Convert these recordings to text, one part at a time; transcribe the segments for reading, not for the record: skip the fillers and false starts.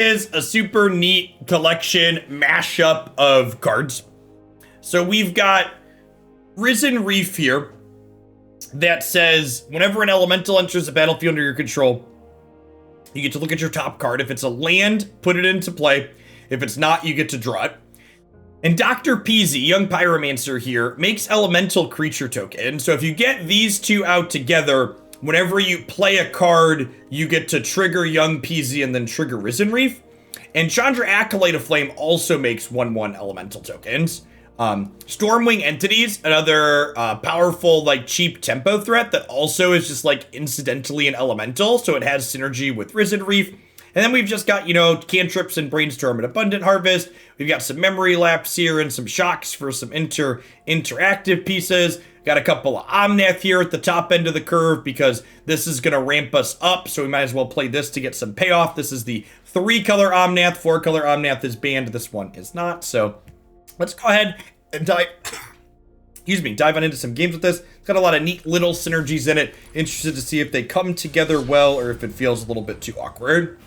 is a super neat collection mashup of cards. So we've got Risen Reef here that says whenever an elemental enters the battlefield under your control, you get to look at your top card. If it's a land, put it into play. If it's not, you get to draw it. And Dr. Peasy, Young Pyromancer here, makes elemental creature token. So if you get these two out together, whenever you play a card, you get to trigger Young Peasy and then trigger Risen Reef. And Chandra, Acolyte of Flame also makes 1/1 elemental tokens. Stormwing Entities, another powerful, like, cheap tempo threat that also is just, like, incidentally an elemental, so it has synergy with Risen Reef. And then we've just got, you know, cantrips and Brainstorm and Abundant Harvest. We've got some Memory Lapse here and some Shocks for some interactive pieces. Got a couple of Omnath here at the top end of the curve because this is going to ramp us up, so we might as well play this to get some payoff. This is the 3-color Omnath. 4-color Omnath is banned. This one is not, so let's go ahead and dive on into some games with this. It's got a lot of neat little synergies in it. Interested to see if they come together well or if it feels a little bit too awkward.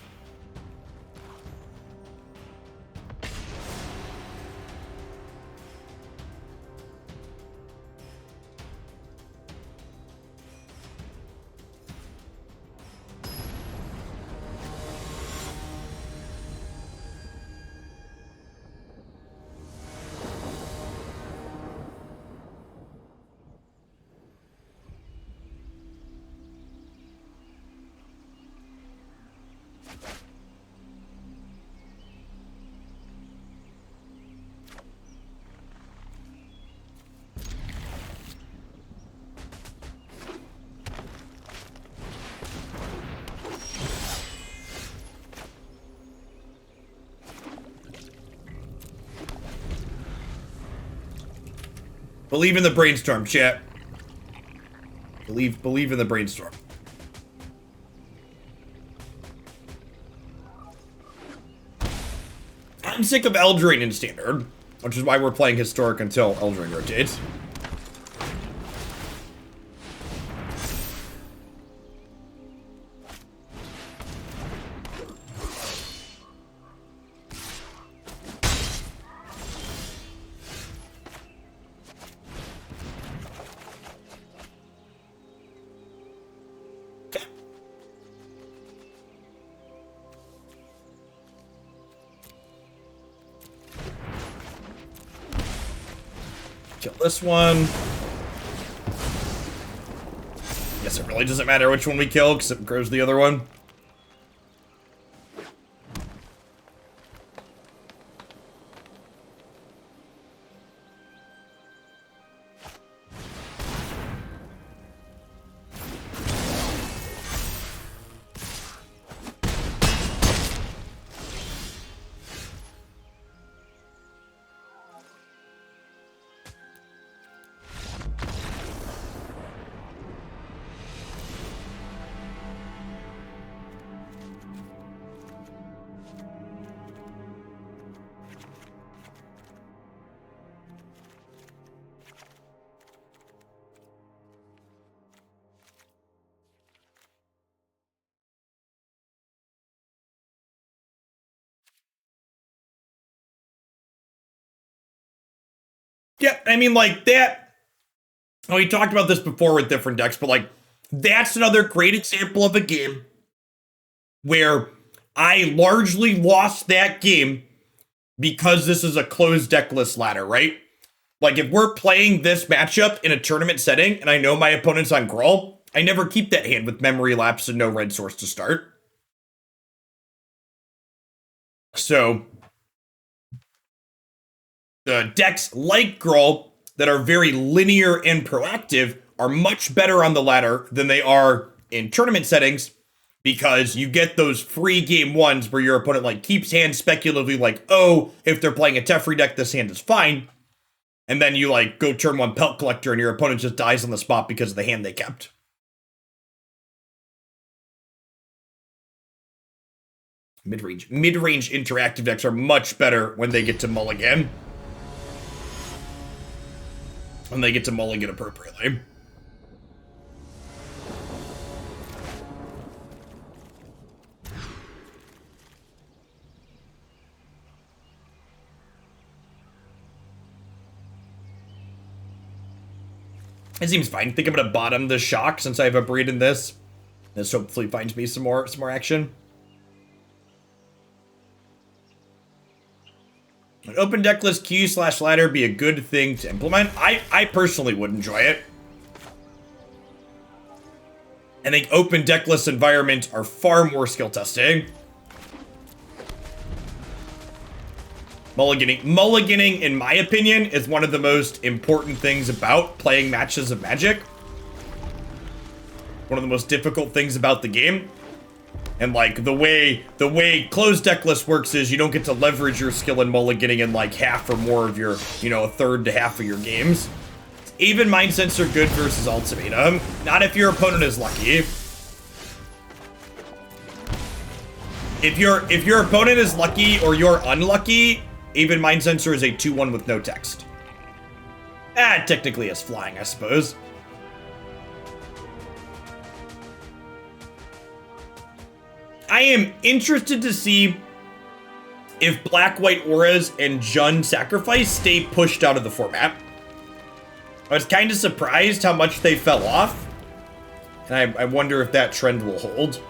Believe in the Brainstorm, chat. Believe in the Brainstorm. I'm sick of Eldraine in Standard, which is why we're playing Historic until Eldraine rotates. Kill this one. Guess it really doesn't matter which one we kill because it grows the other one. Yeah, I mean, like, that... Oh, we talked about this before with different decks, but, like, that's another great example of a game where I largely lost that game because this is a closed deck list ladder, right? Like, if we're playing this matchup in a tournament setting and I know my opponent's on Gruul, I never keep that hand with Memory Lapse and no red source to start. So... the decks like Gruul that are very linear and proactive are much better on the ladder than they are in tournament settings because you get those free game ones where your opponent like keeps hands speculatively like, oh, if they're playing a Teferi deck, this hand is fine. And then you like go turn 1 Pelt Collector and your opponent just dies on the spot because of the hand they kept. Mid-range interactive decks are much better when they get to mulligan. And they get to mulligan appropriately. It seems fine. I think I'm gonna bottom the shock since I have a breed in this. This hopefully finds me some more action. An open deckless Q/ladder be a good thing to implement. I personally would enjoy it. I think open deckless environments are far more skill testing. Mulliganing, in my opinion, is one of the most important things about playing matches of Magic. One of the most difficult things about the game. And like the way closed deckless works is you don't get to leverage your skill in mulliganing in like half or more of your, a third to half of your games. Even Mind Sensor good versus Ultimatum. Not if your opponent is lucky. If your opponent is lucky or you're unlucky, even Mind Sensor is a 2/1 with no text. Technically it's flying, I suppose. I am interested to see if Black-White Auras and Jund Sacrifice stay pushed out of the format. I was kind of surprised how much they fell off. And I wonder if that trend will hold.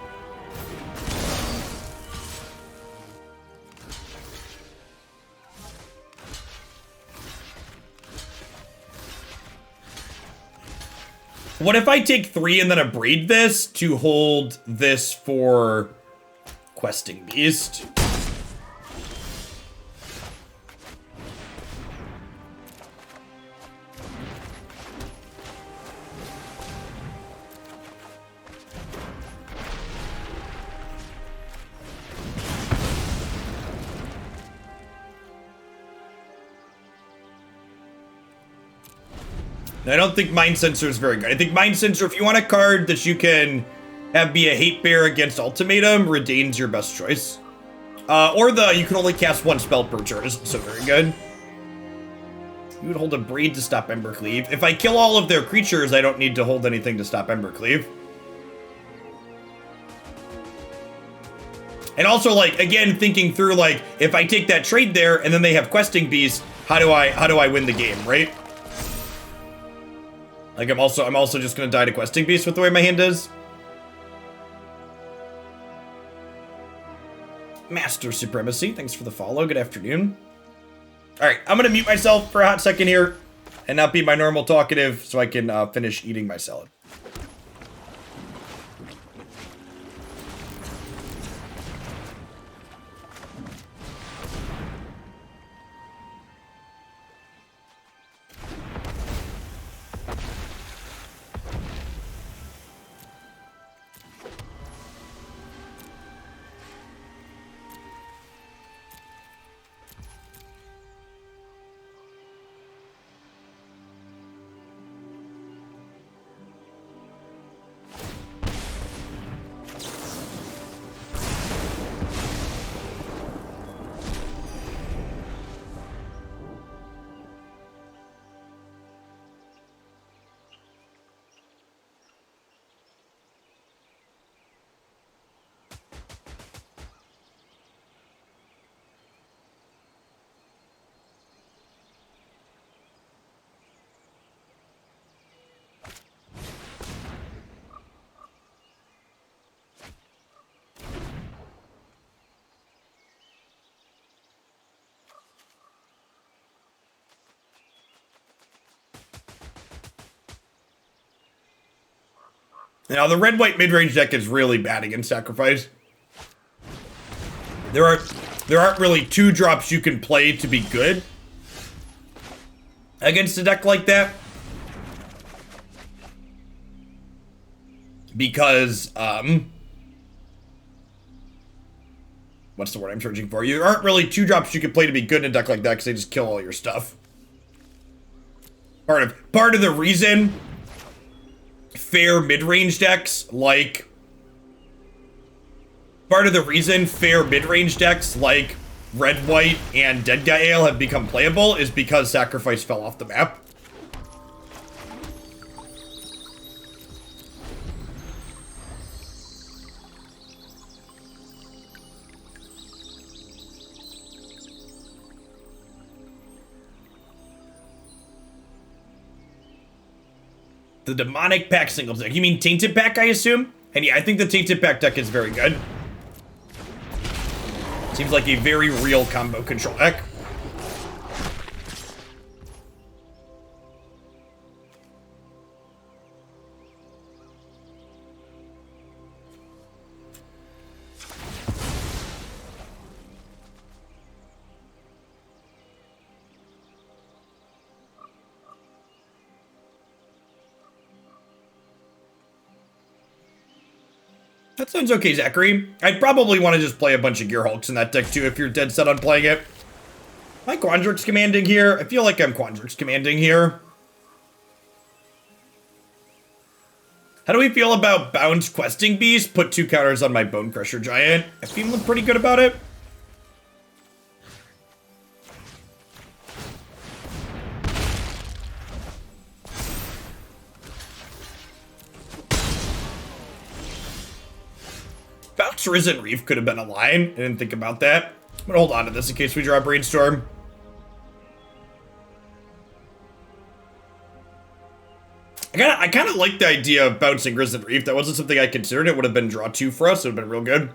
What if I take 3 and then Abrade this to hold this for Questing Beast? I don't think Mind Sensor is very good. I think Mind Sensor, if you want a card that you can have be a hate bear against Ultimatum, Redain's your best choice. Or you can only cast 1 spell per turn is also very good. You would hold a Abrade to stop Embercleave. If I kill all of their creatures, I don't need to hold anything to stop Embercleave. And also, like, again, thinking through, like, if I take that trade there and then they have Questing Beast, how do I win the game, right? Like, I'm also just gonna die to Questing Beast with the way my hand is. Master Supremacy, thanks for the follow. Good afternoon. All right, I'm gonna mute myself for a hot second here and not be my normal talkative so I can finish eating my salad. Now, the red-white mid-range deck is really bad against Sacrifice. There aren't really 2-drops you can play to be good against a deck like that. Because, what's the word I'm searching for? There aren't really 2-drops you can play to be good in a deck like that because they just kill all your stuff. Part of the reason fair mid-range decks like Red White and Dead Guy Ale have become playable is because Sacrifice fell off the map. The Demonic Pack singles deck. You mean Tainted Pack, I assume? And yeah, I think the Tainted Pack deck is very good. Seems like a very real combo control deck. That sounds okay, Zachary. I'd probably want to just play a bunch of Gear Hulks in that deck too if you're dead set on playing it. Am I Quandrix Commanding here? I feel like I'm Quandrix Commanding here. How do we feel about Bounce Questing Beast? Put 2 counters on my Bonecrusher Giant. I'm feeling pretty good about it. Bounce Risen Reef could have been a line. I didn't think about that. I'm gonna hold on to this in case we draw Brainstorm. I kind of like the idea of bouncing Risen Reef. That wasn't something I considered. It would have been draw 2 for us. It would have been real good.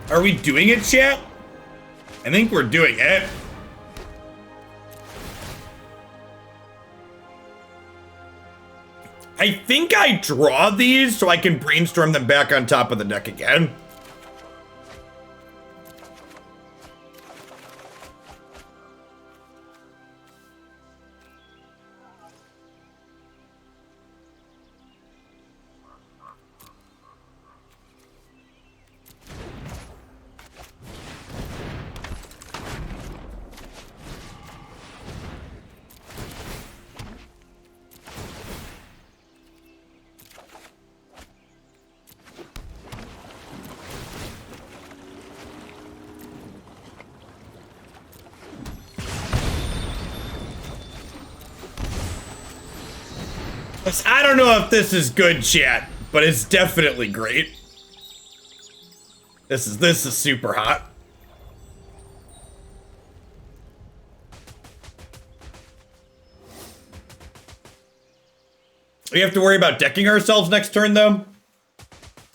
Are we doing it, chat? I think we're doing it. I think I draw these so I can brainstorm them back on top of the deck again. I don't know if this is good, chat, but it's definitely great. This is super hot. We have to worry about decking ourselves next turn, though.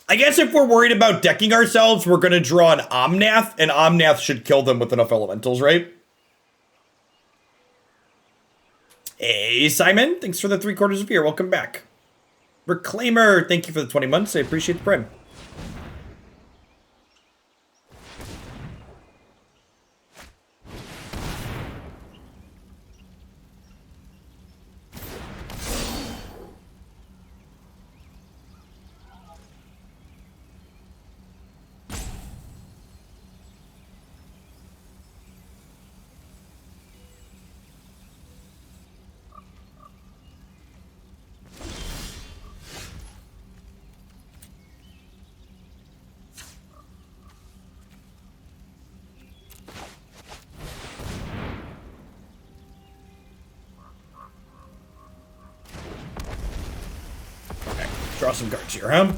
I guess if we're worried about decking ourselves, we're going to draw an Omnath, and Omnath should kill them with enough elementals, right? Hey, Simon. Thanks for the 3/4 of a year. Welcome back. Reclaimer, thank you for the 20 months. I appreciate the prime. Draw some cards here, huh?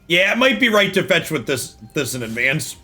Yeah, it might be right to fetch with this in advance.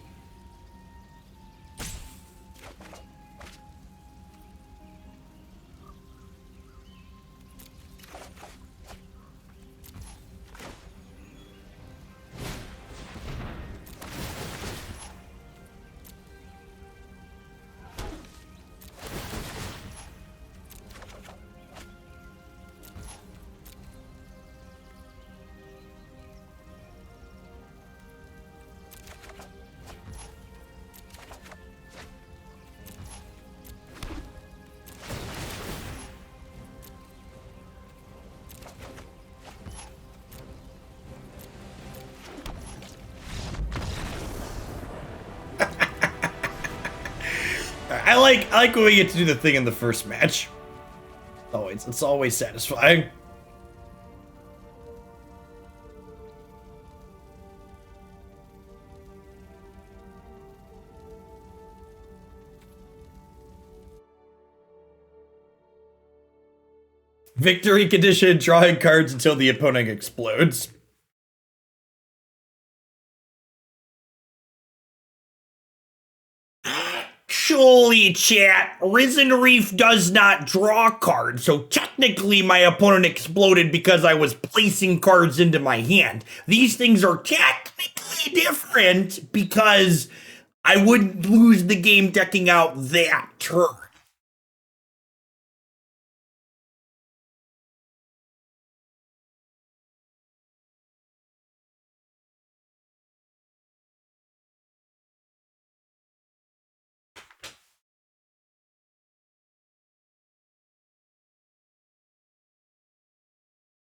I like when we get to do the thing in the first match. It's always satisfying. Victory condition, drawing cards until the opponent explodes. Actually, chat, Risen Reef does not draw cards, so technically my opponent exploded because I was placing cards into my hand. These things are technically different because I wouldn't lose the game decking out that turn.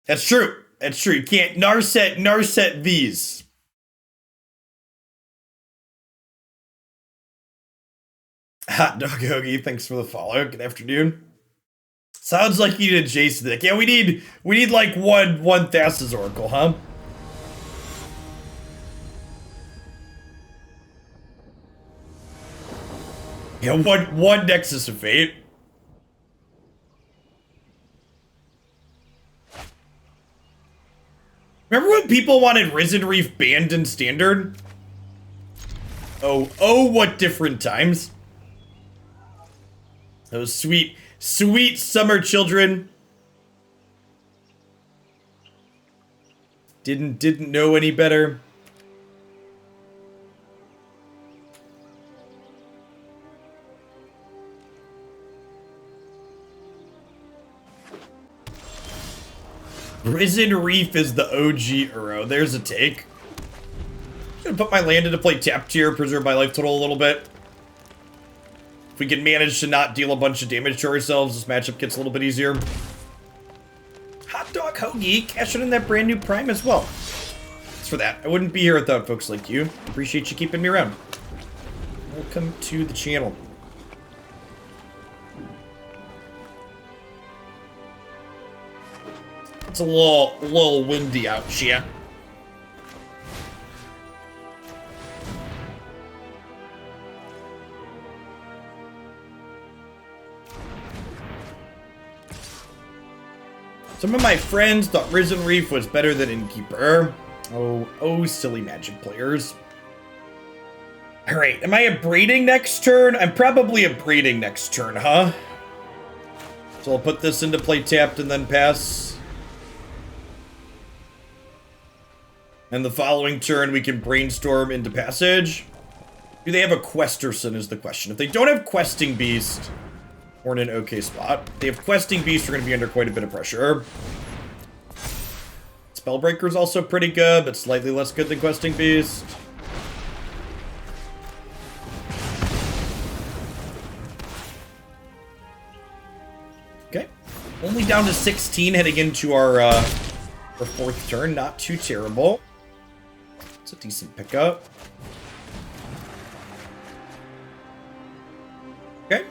That's true. That's true. You can't Narset these. Hot Dog Hoagie, thanks for the follow. Good afternoon. Sounds like you need a Jace deck. Yeah, we need like one Thassa's Oracle, huh? Yeah, one Nexus of Fate. Remember when people wanted Risen Reef banned in Standard? Oh, what different times. Those sweet summer children. Didn't know any better. Risen Reef is the OG Uro. There's a take. I'm gonna put my land into play tap tier, preserve my life total a little bit. If we can manage to not deal a bunch of damage to ourselves, this matchup gets a little bit easier. Hot Dog Hoagie, cashing in that brand new Prime as well. Thanks for that. I wouldn't be here without folks like you. Appreciate you keeping me around. Welcome to the channel. It's a little windy out here. Some of my friends thought Risen Reef was better than Innkeeper. Oh, silly Magic players. Alright, am I abrading next turn? I'm probably abrading next turn, huh? So I'll put this into play tapped and then pass. And the following turn, we can Brainstorm into Passage. Do they have a Questerson is the question. If they don't have Questing Beast, we're in an okay spot. If they have Questing Beast, we're going to be under quite a bit of pressure. Spellbreaker's also pretty good, but slightly less good than Questing Beast. Okay. Only down to 16 heading into our fourth turn. Not too terrible. It's a decent pickup. Okay.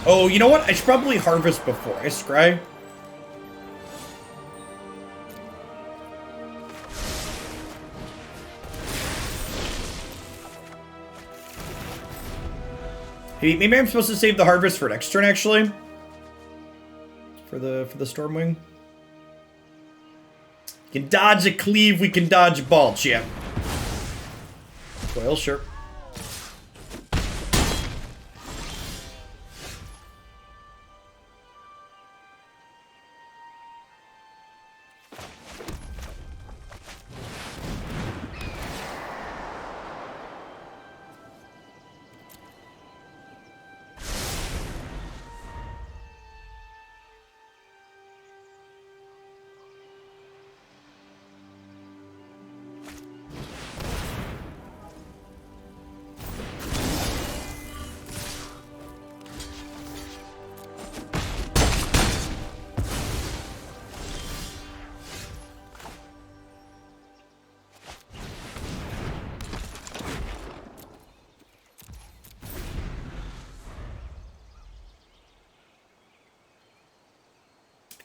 Oh, you know what? I should probably harvest before I scry. Hey, maybe I'm supposed to save the harvest for next turn, actually. For the Stormwing. We can dodge a cleave, we can dodge a ball, champ. Well, sure.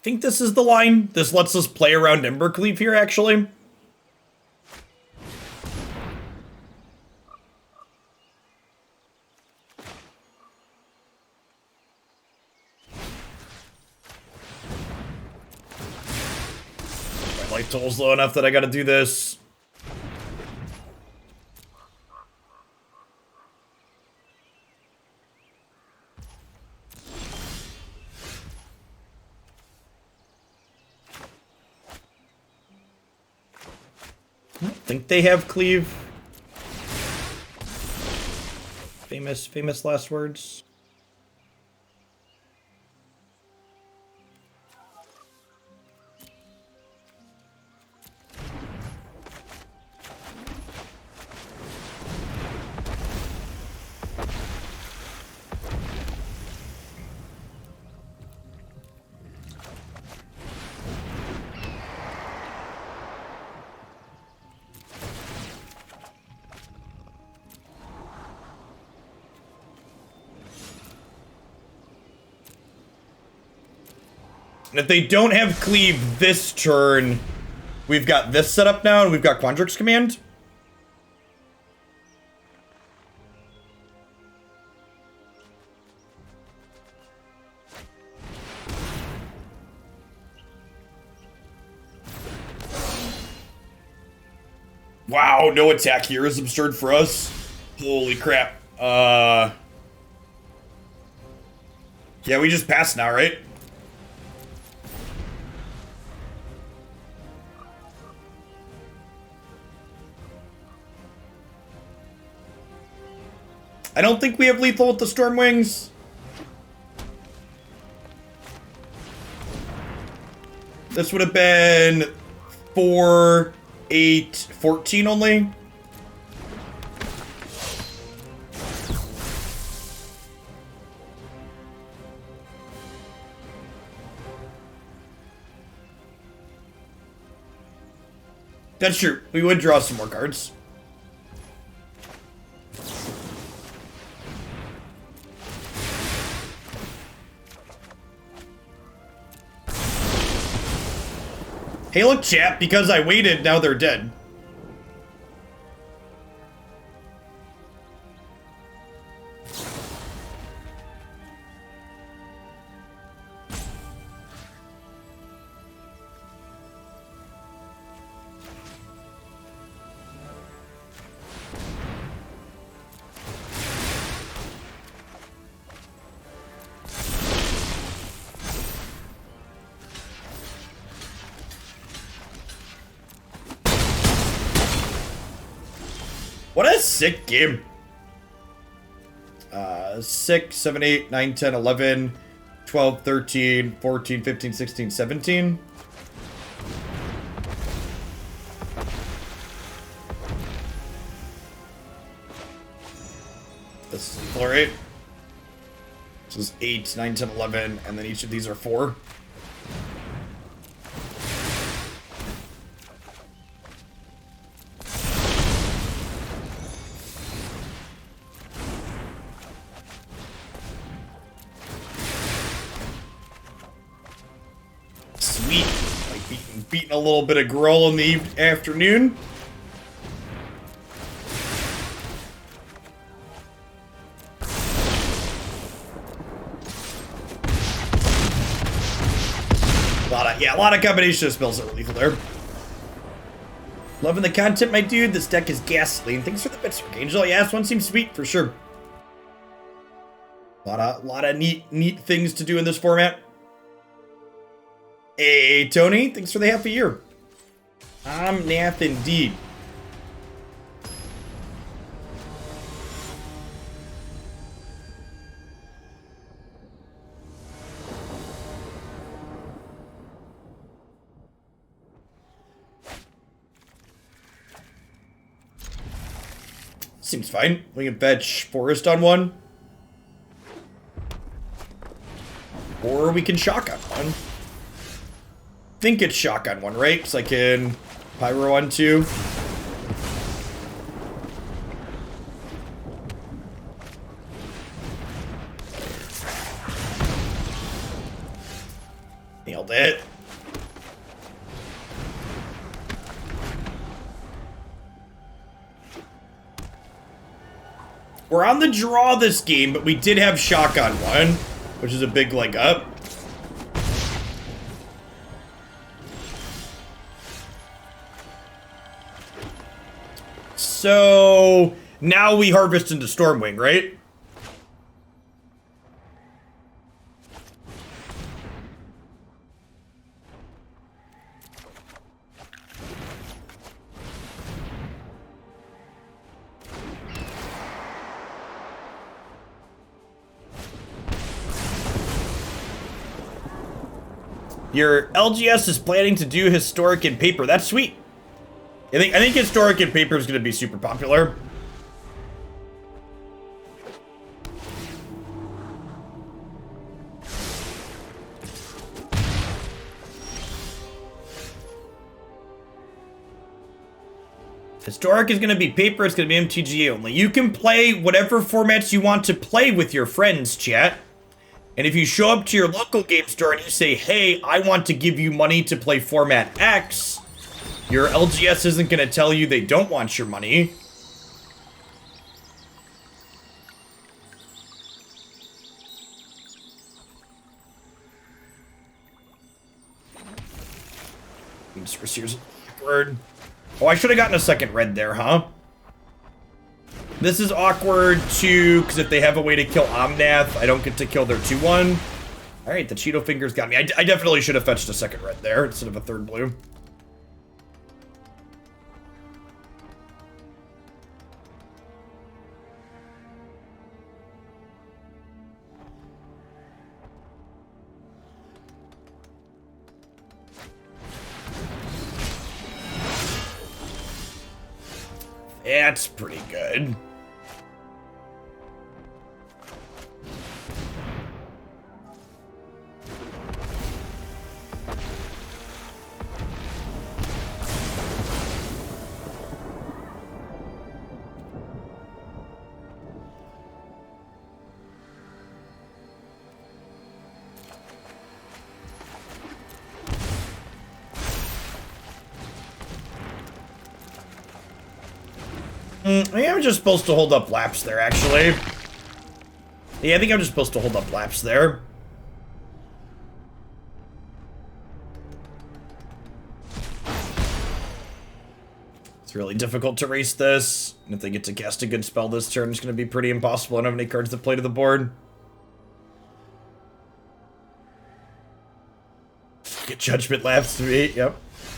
think this is the line. This lets us play around Embercleave here, actually. My life total's low enough that I gotta do this. I don't think they have cleave. Famous last words. And if they don't have cleave this turn, we've got this set up now, and we've got Quandrix Command. Wow, no attack here is absurd for us. Holy crap. Yeah, we just passed now, right? I don't think we have lethal with the Stormwings. This would have been 4, 8, 14 only. That's true. We would draw some more cards. Hey, look, chat, because I waited, now they're dead. What a sick game. 6, 7, 8, 9, 10, 11, 12, 13, 14, 15, 16, 17. This is 4, 8. This is 8, 9, 10, 11, and then each of these are 4. Beating a little bit of Groll in the afternoon. A lot of combination of spells that were lethal there. Loving the content, my dude. This deck is ghastly. And thanks for the bits, Angel. Yeah, this one seems sweet for sure. A lot of neat things to do in this format. Hey, Tony, thanks for the half a year. Omnath indeed. Seems fine. We can fetch Forest on one. Or we can shock on one. Think it's shotgun one, right? Because I can pyro on 2. Nailed it. We're on the draw this game, but we did have shock on one, which is a big leg up. So now we harvest into Stormwing, right? Your LGS is planning to do Historic in paper. That's sweet. I think Historic in paper is going to be super popular. Historic is going to be paper. It's going to be MTGA only. You can play whatever formats you want to play with your friends, chat. And if you show up to your local game store and you say, hey, I want to give you money to play format X, your LGS isn't going to tell you they don't want your money. Awkward. Oh, I should have gotten a second red there, huh? This is awkward too, because if they have a way to kill Omnath, I don't get to kill their 2-1. Alright, the Cheeto Fingers got me. I definitely should have fetched a second red there instead of a third blue. That's pretty good. I am just supposed to hold up laps there, actually. Yeah, I think I'm just supposed to hold up laps there. It's really difficult to race this. And if they get to cast a good spell this turn, it's going to be pretty impossible. I don't have any cards to play to the board. Get judgment laps to me, yep.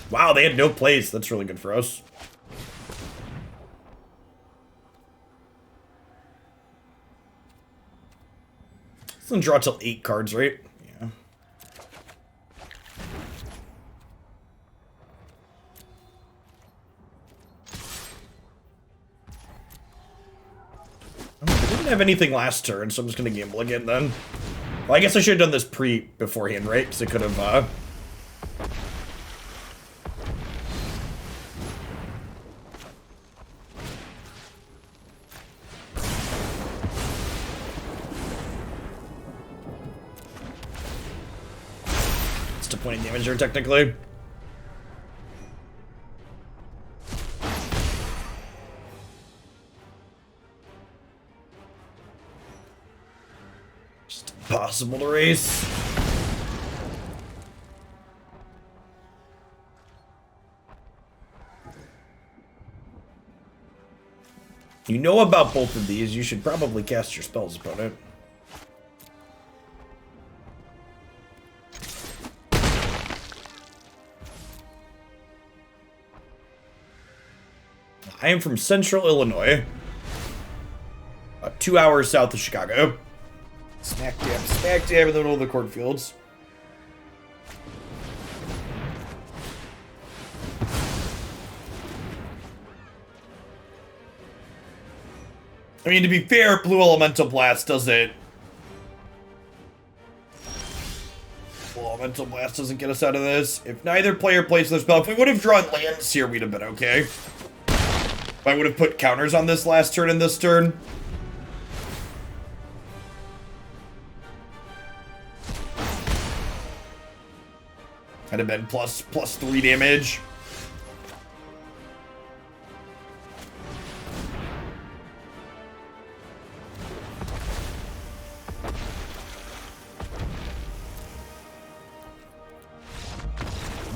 Wow, they had no plays. That's really good for us. Doesn't draw till 8 cards, right? Yeah. I didn't have anything last turn, so I'm just gonna gamble again then. Well, I guess I should have done this beforehand, right? Because it could have, It's 20 damage there, technically. Just impossible to race. You know about both of these. You should probably cast your spells upon it. I am from Central Illinois, about 2 hours south of Chicago. Smack dab in the middle of the cornfields. I mean, to be fair, Blue Elemental Blast doesn't... Blue Elemental Blast doesn't get us out of this. If neither player plays their spell, if we would have drawn lands here, we'd have been okay. I would have put counters on this last turn and this turn. Had have been plus 3 damage.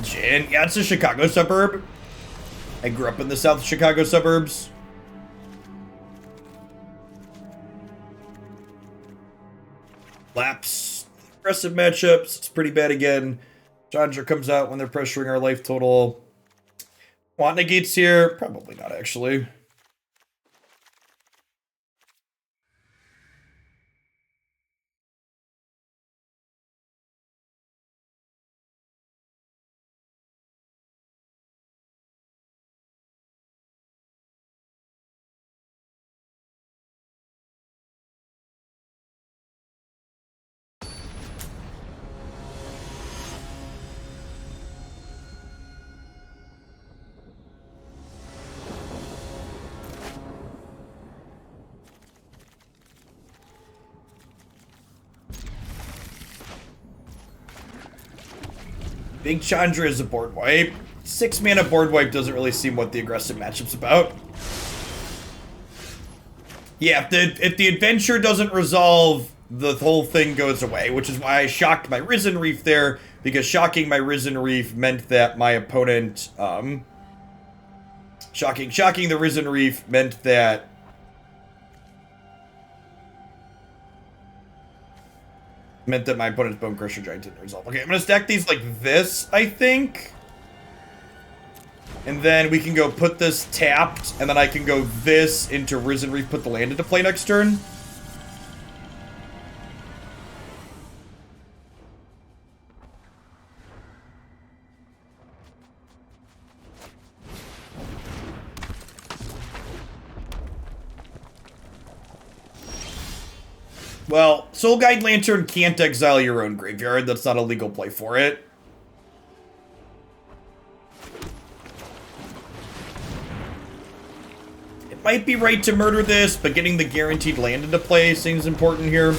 Jan, yeah, it's a Chicago suburb. I grew up in the South Chicago suburbs. Lapse. Aggressive matchups. It's pretty bad again. Chandra comes out when they're pressuring our life total. Want negates here? Probably not, actually. Big Chandra is a board wipe. 6 mana board wipe doesn't really seem what the aggressive matchup's about. Yeah, if the adventure doesn't resolve, the whole thing goes away, which is why I shocked my Risen Reef there, because shocking my Risen Reef meant that my opponent, shocking the Risen Reef meant that my opponent's Bonecrusher Giant didn't resolve. Okay, I'm gonna stack these like this, I think. And then we can go put this tapped, and then I can go this into Risen Reef, put the land into play next turn. Well, Soul Guide Lantern can't exile your own graveyard. That's not a legal play for it. It might be right to murder this, but getting the guaranteed land into play seems important here.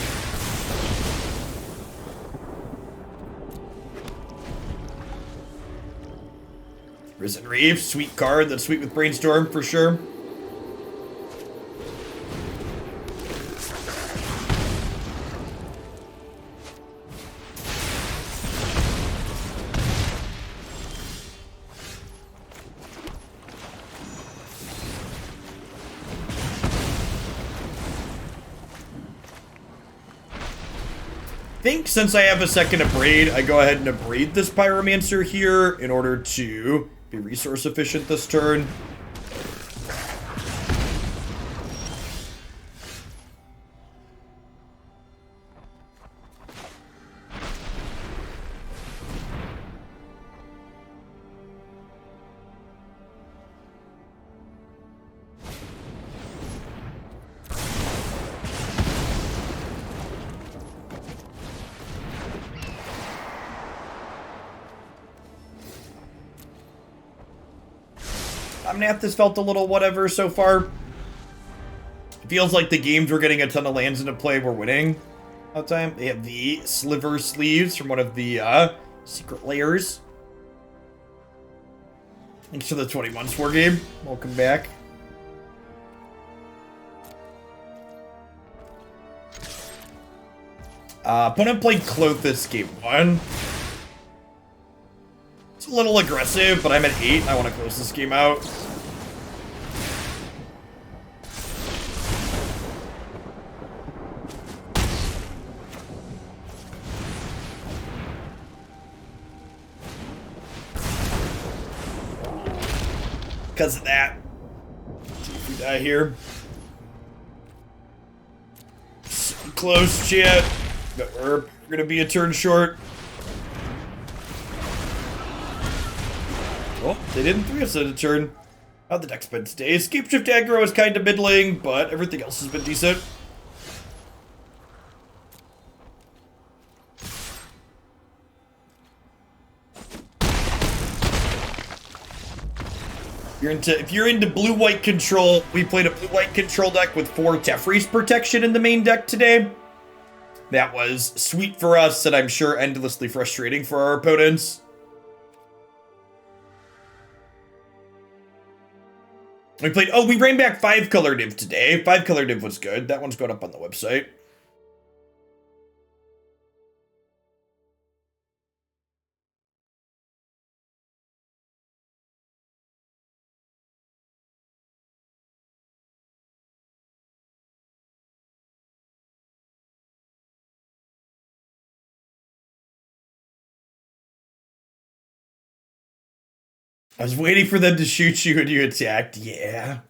Risen Reef, sweet card. That's sweet with Brainstorm for sure. I think since I have a second Abrade, I go ahead and Abrade this Pyromancer here in order to be resource efficient this turn. Omnath has felt a little whatever so far. It feels like the games we're getting a ton of lands into play, we're winning all the time. They have the Sliver Sleeves from one of the secret layers. Thanks for the 20 months war game. Welcome back. Opponent played Clothis game 1. It's a little aggressive, but I'm at 8 and I want to close this game out. Because of that. See if we die here. So close, chat. But we're gonna be a turn short. Oh, they didn't 3-us at a turn. How the deck's been today. Escape Shift aggro is kind of middling, but everything else has been decent. If you're into blue-white control, we played a blue-white control deck with 4 Teferi's protection in the main deck today. That was sweet for us, and I'm sure endlessly frustrating for our opponents. We ran back 5-color div today. 5-color div was good. That one's going up on the website. I was waiting for them to shoot you and you attacked. Yeah.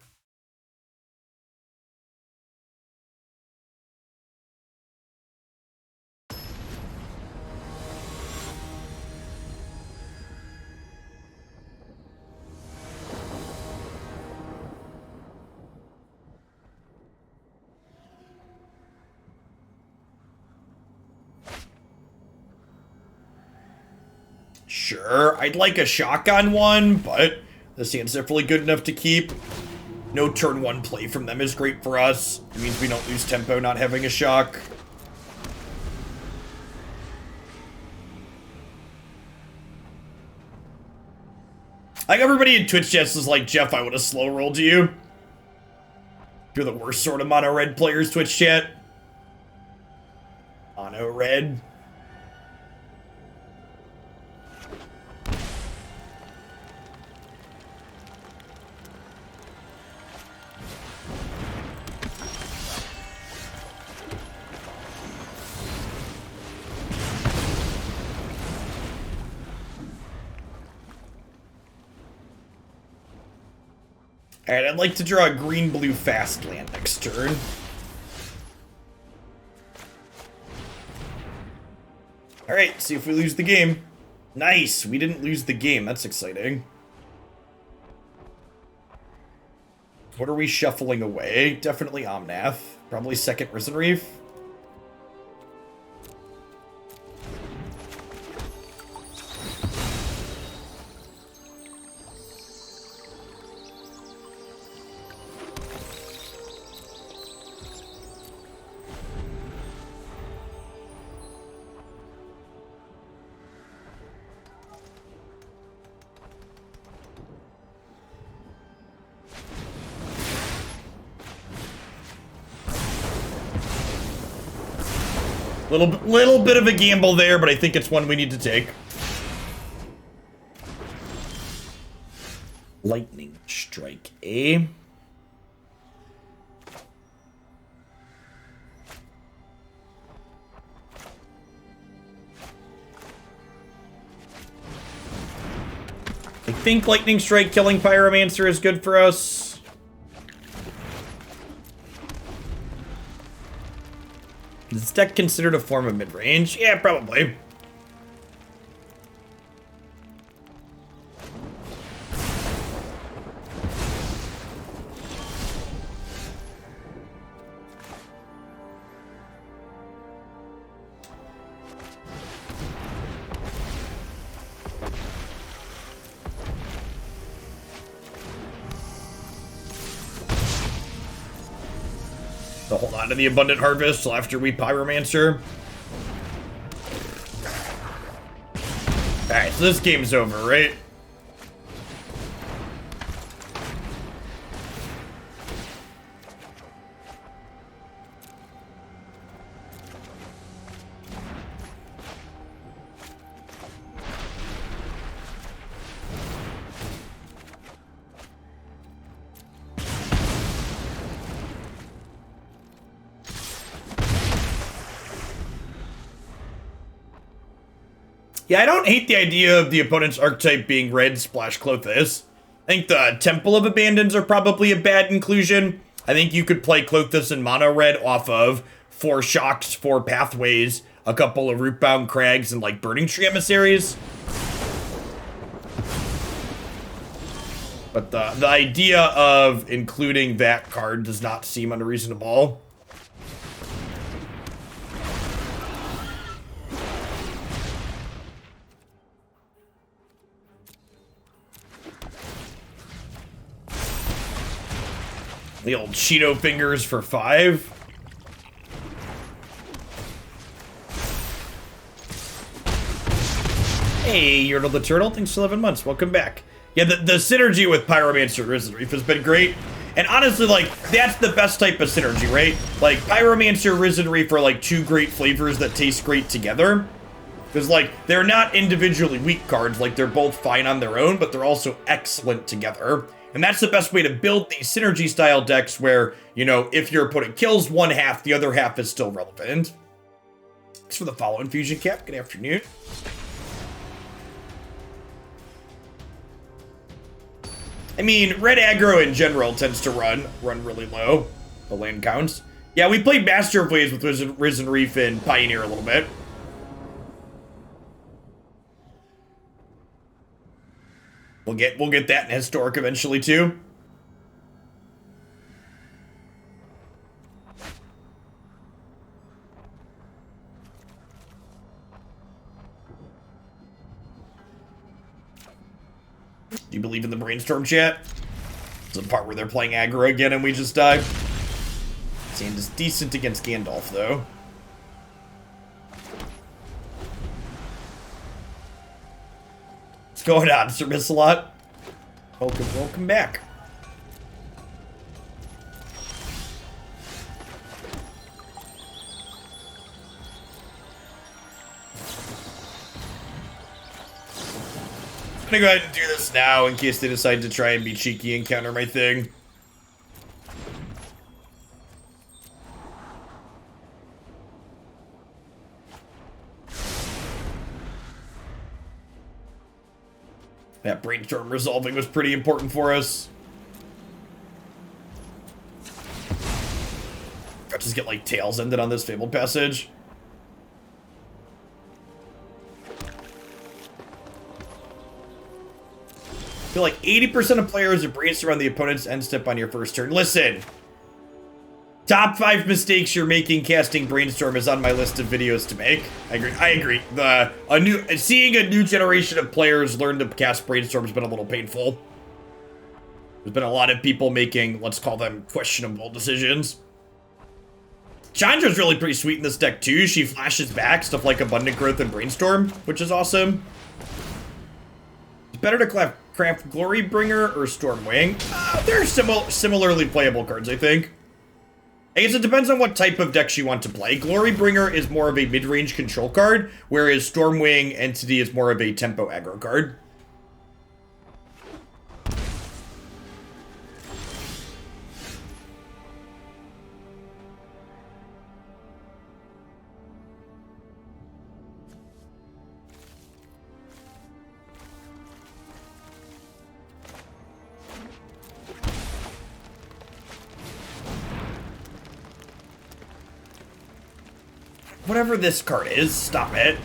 Sure, I'd like a shotgun one, but this hand's definitely good enough to keep. No turn 1 play from them is great for us. It means we don't lose tempo not having a shock. Like everybody in Twitch chat is like, Jeff, I would have slow rolled you. You're the worst sort of mono red players, Twitch chat. Mono red. Alright, I'd like to draw a green-blue fast land next turn. Alright, see if we lose the game. Nice, we didn't lose the game. That's exciting. What are we shuffling away? Definitely Omnath. Probably second Risen Reef. Little bit of a gamble there, but I think it's one we need to take. Lightning Strike, eh? I think Lightning Strike killing Pyromancer is good for us. Is this deck considered a form of mid-range? Yeah, probably. So hold on to the Abundant Harvest till after we Pyromancer. Alright, so this game's over, right? Yeah, I don't hate the idea of the opponent's archetype being red splash Clothis. I think the Temple of Abandons are probably a bad inclusion. I think you could play Clothis and mono red off of 4 shocks, 4 pathways, a couple of rootbound crags, and like Burning Tree emissaries. But the idea of including that card does not seem unreasonable. The old Cheeto fingers for 5. Hey, Yertle the Turtle, thanks for 11 months. Welcome back. Yeah, the synergy with Pyromancer and Risen Reef has been great. And honestly, like, that's the best type of synergy, right? Like, Pyromancer, Risen Reef are, like, two great flavors that taste great together. Because, like, they're not individually weak cards. Like, they're both fine on their own, but they're also excellent together. And that's the best way to build these synergy-style decks where, you know, if your opponent kills one half, the other half is still relevant. Thanks for the follow, Infusion Cap. Good afternoon. I mean, red aggro in general tends to run really low, the land counts. Yeah, we played Master of Waves with Risen Reef and Pioneer a little bit. We'll get that in Historic eventually too. Do you believe in the Brainstorm chat? It's the part where they're playing aggro again and we just died. Sand is decent against Gandalf, though. What's going on, Sir Missalot? Welcome back. I'm gonna go ahead and do this now in case they decide to try and be cheeky and counter my thing. That Brainstorm resolving was pretty important for us. I'll just get like tails ended on this Fabled Passage. I feel like 80% of players are Brainstorm on the opponent's end step on your first turn. Listen, top 5 mistakes you're making casting Brainstorm is on my list of videos to make. I agree. Seeing a new generation of players learn to cast Brainstorm has been a little painful. There's been a lot of people making, let's call them, questionable decisions. Chandra's really pretty sweet in this deck too. She flashes back stuff like Abundant Growth and Brainstorm, which is awesome. It's better to craft Glorybringer or Stormwing. They're similarly playable cards, I think. I guess it depends on what type of decks you want to play. Glorybringer is more of a mid-range control card, whereas Stormwing Entity is more of a tempo aggro card. Whatever this card is, stop it.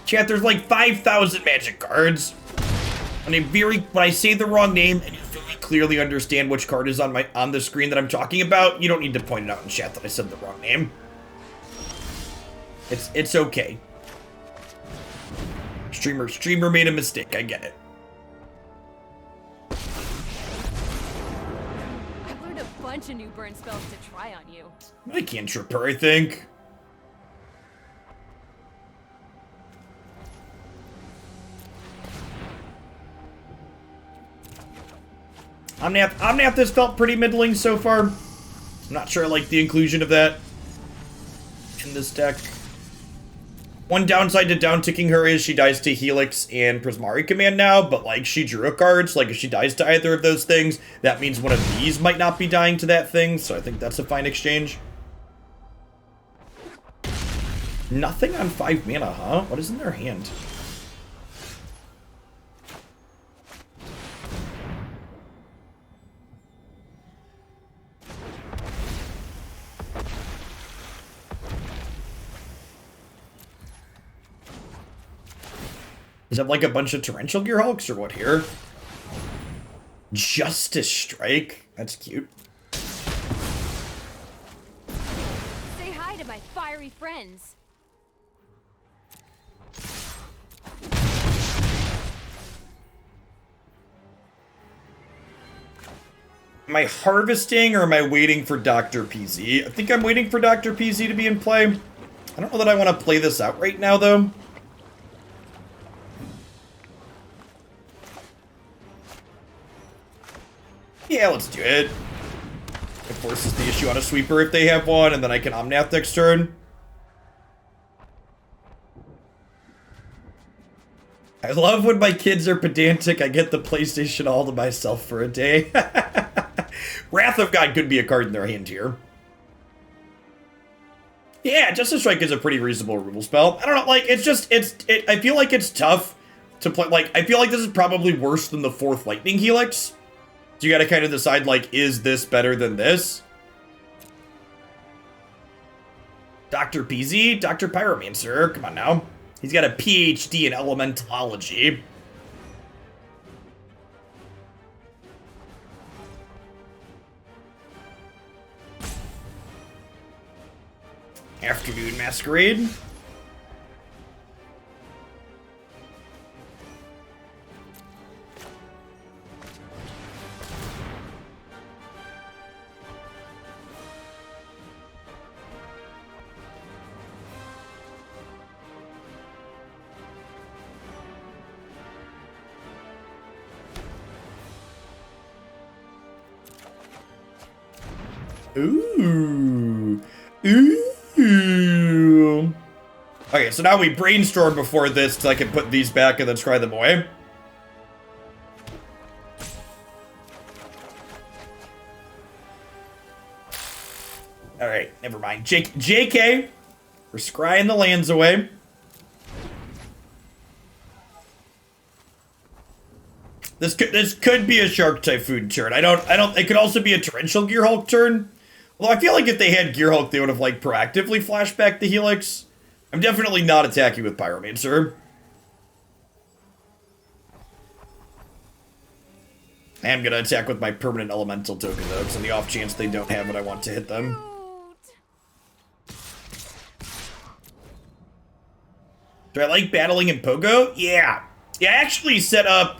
Chat, there's like 5,000 magic cards. And when I say the wrong name and you very clearly understand which card is on the screen that I'm talking about, you don't need to point it out in chat that I said the wrong name. It's okay. Streamer made a mistake, I get it. Bunch of new burn spells to try on you. I can't trip her, I think. Omnath has felt pretty middling so far. I'm not sure I like the inclusion of that in this deck. One downside to down-ticking her is she dies to Helix and Prismari Command now, but, like, she drew a card, so, like, if she dies to either of those things, that means one of these might not be dying to that thing, so I think that's a fine exchange. Nothing on 5 mana, huh? What is in their hand? Is that like a bunch of Torrential Gearhulks or what here? Justice Strike? That's cute. Say hi to my fiery friends. Am I harvesting or am I waiting for Dr. PZ? I think I'm waiting for Dr. PZ to be in play. I don't know that I want to play this out right now, though. Yeah, let's do it. It forces the issue on a sweeper if they have one, and then I can Omnath next turn. I love when my kids are pedantic. I get the PlayStation all to myself for a day. Wrath of God could be a card in their hand here. Yeah, Justice Strike is a pretty reasonable removal spell. I don't know, like, I feel like it's tough to play, like, I feel like this is probably worse than the 4th Lightning Helix. So you gotta kind of decide, like, is this better than this? Dr. PZ? Dr. Pyromancer, come on now. He's got a PhD in elementology. Afternoon Masquerade. Ooh. Ooh. Okay, so now we brainstorm before this so I can put these back and then scry them away. Alright, never mind. JK. We're scrying the lands away. This could be a Shark Typhoon turn. It could also be a Torrential Gearhulk turn. Although I feel like if they had Gearhulk, they would have, like, proactively flashed back the Helix. I'm definitely not attacking with Pyromancer. I am going to attack with my permanent elemental token, though, because on the off chance they don't have it, I want to hit them. Do I like battling in Pogo? Yeah. Yeah, I actually set up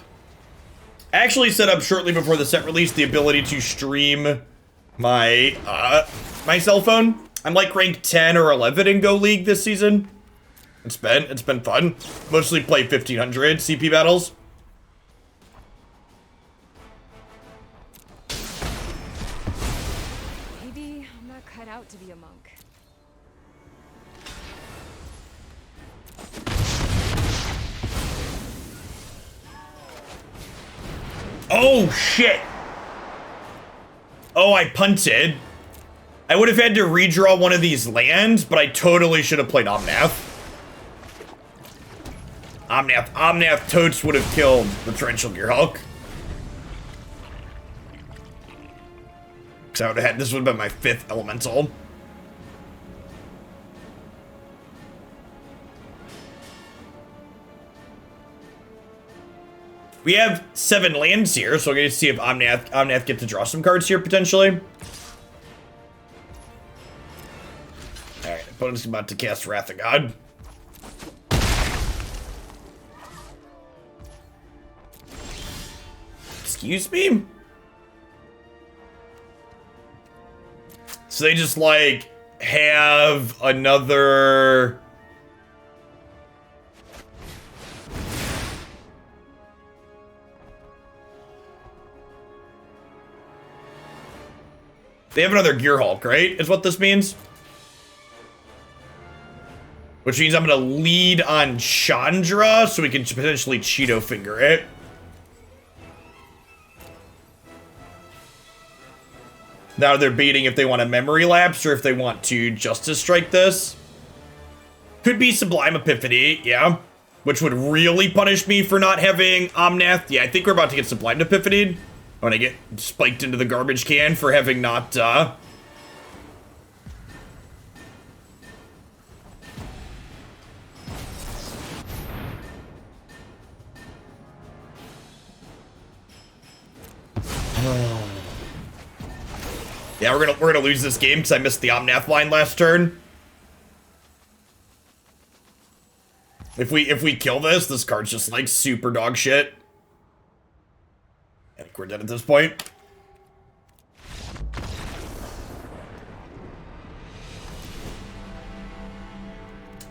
shortly before the set release the ability to stream my my cell phone. I'm like ranked 10 or 11 in Go League this season. It's been fun. Mostly play 1500 CP battles. Maybe I'm not cut out to be a monk. Oh shit. Oh, I punted. I would have had to redraw one of these lands, but I totally should have played Omnath. Omnath totes would have killed the Torrential Gearhulk. Because I would have had, this would have been my 5th elemental. We have 7 lands here, so we're going to see if Omnath gets to draw some cards here, potentially. Alright, opponent's about to cast Wrath of God. Excuse me? So they just, like, have another... They have another Gearhulk, right? Is what this means. Which means I'm going to lead on Chandra, so we can potentially Cheeto Finger it. Now they're baiting if they want a Memory Lapse, or if they want to Justice Strike this. Could be Sublime Epiphany, yeah. Which would really punish me for not having Omnath. Yeah, I think we're about to get Sublime Epiphany. When I get spiked into the garbage can for having not, Yeah, we're gonna lose this game because I missed the Omnath line last turn. If we kill this card's just like super dog shit. I think we're dead at this point.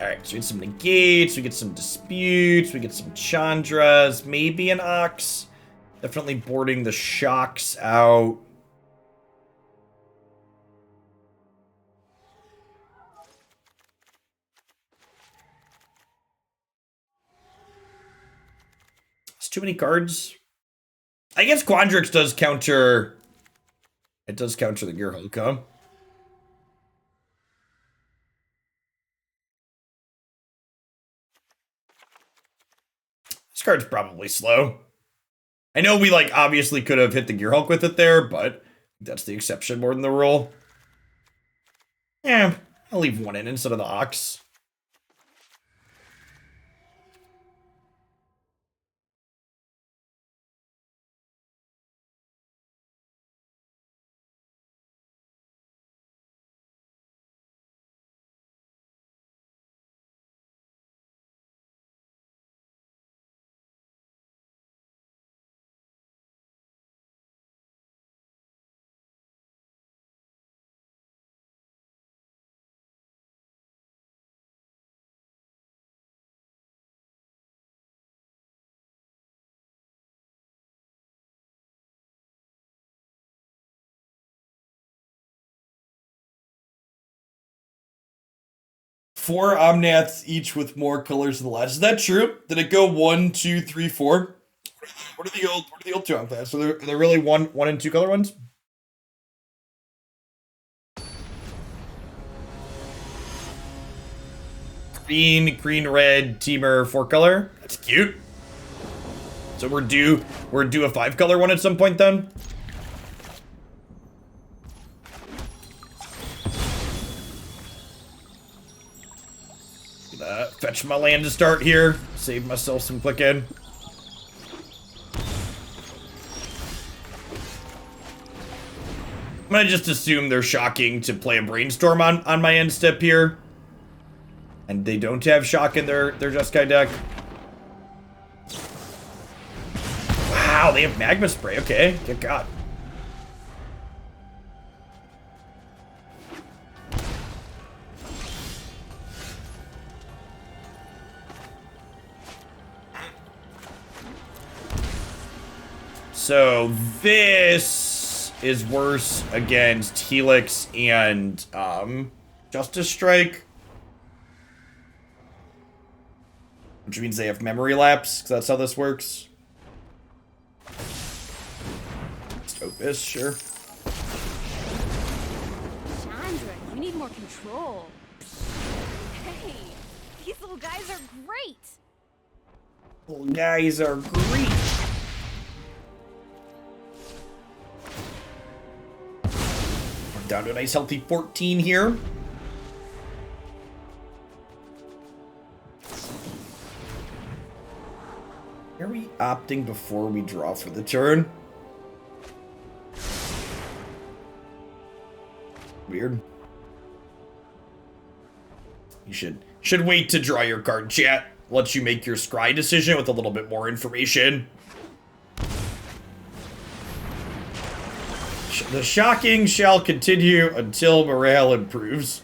Alright, so we get some negates, we get some disputes, we get some Chandras, maybe an Ox. Definitely boarding the shocks out. It's too many cards. I guess Quandrix does counter. It does counter the Gearhulk, huh? This card's probably slow. I know we, like, obviously could have hit the Gearhulk with it there, but that's the exception more than the rule. Yeah, I'll leave one in instead of the Ox. Four Omnaths each with more colors than the last. Is that true? Did it go 1, 2, 3, 4? What are the old two Omnaths? So they're really one and two color ones? Green, red, Temur, 4 color. That's cute. So we're due a 5 color one at some point then. Fetch my land to start here. Save myself some clicking. I'm gonna just assume they're shocking to play a Brainstorm on my end step here. And they don't have shock in their Jeskai deck. Wow, they have Magma Spray. Okay, good God. So this is worse against Helix and Justice Strike. Which means they have memory lapse, because that's how this works. Opus, sure. Chandra, you need more control. Hey, these little guys are great. Little guys are great. We're down to a nice healthy 14 here. Are we opting before we draw for the turn? Weird. You should wait to draw your card, chat. Lets you make your scry decision with a little bit more information. The shocking shall continue until morale improves.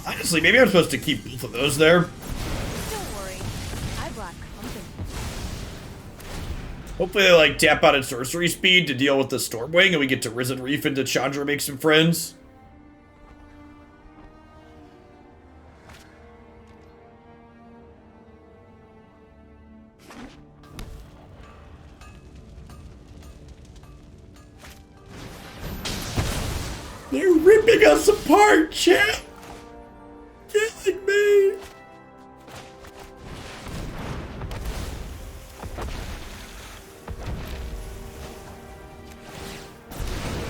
Honestly, maybe I'm supposed to keep both of those there. Don't worry, I brought company. Hopefully they like tap out at sorcery speed to deal with the Stormwing and we get to Risen Reef into Chandra make some friends. They're ripping us apart, chat! Killing me!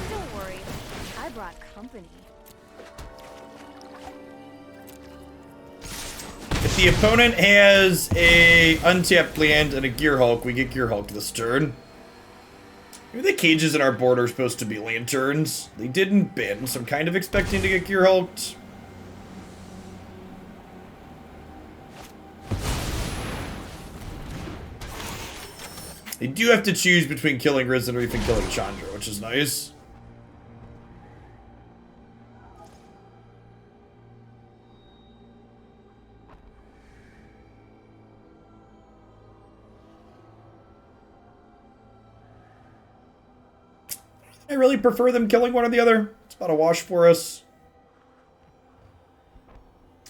Don't worry, I brought company. If the opponent has a untapped land and a Gearhulk, we get Gearhulk this turn. Maybe the cages in our board are supposed to be lanterns. They didn't bin, so I'm kind of expecting to get Gearhulked. They do have to choose between killing Risen Reef and killing Chandra, which is nice. I really prefer them killing one or the other. It's about a wash for us.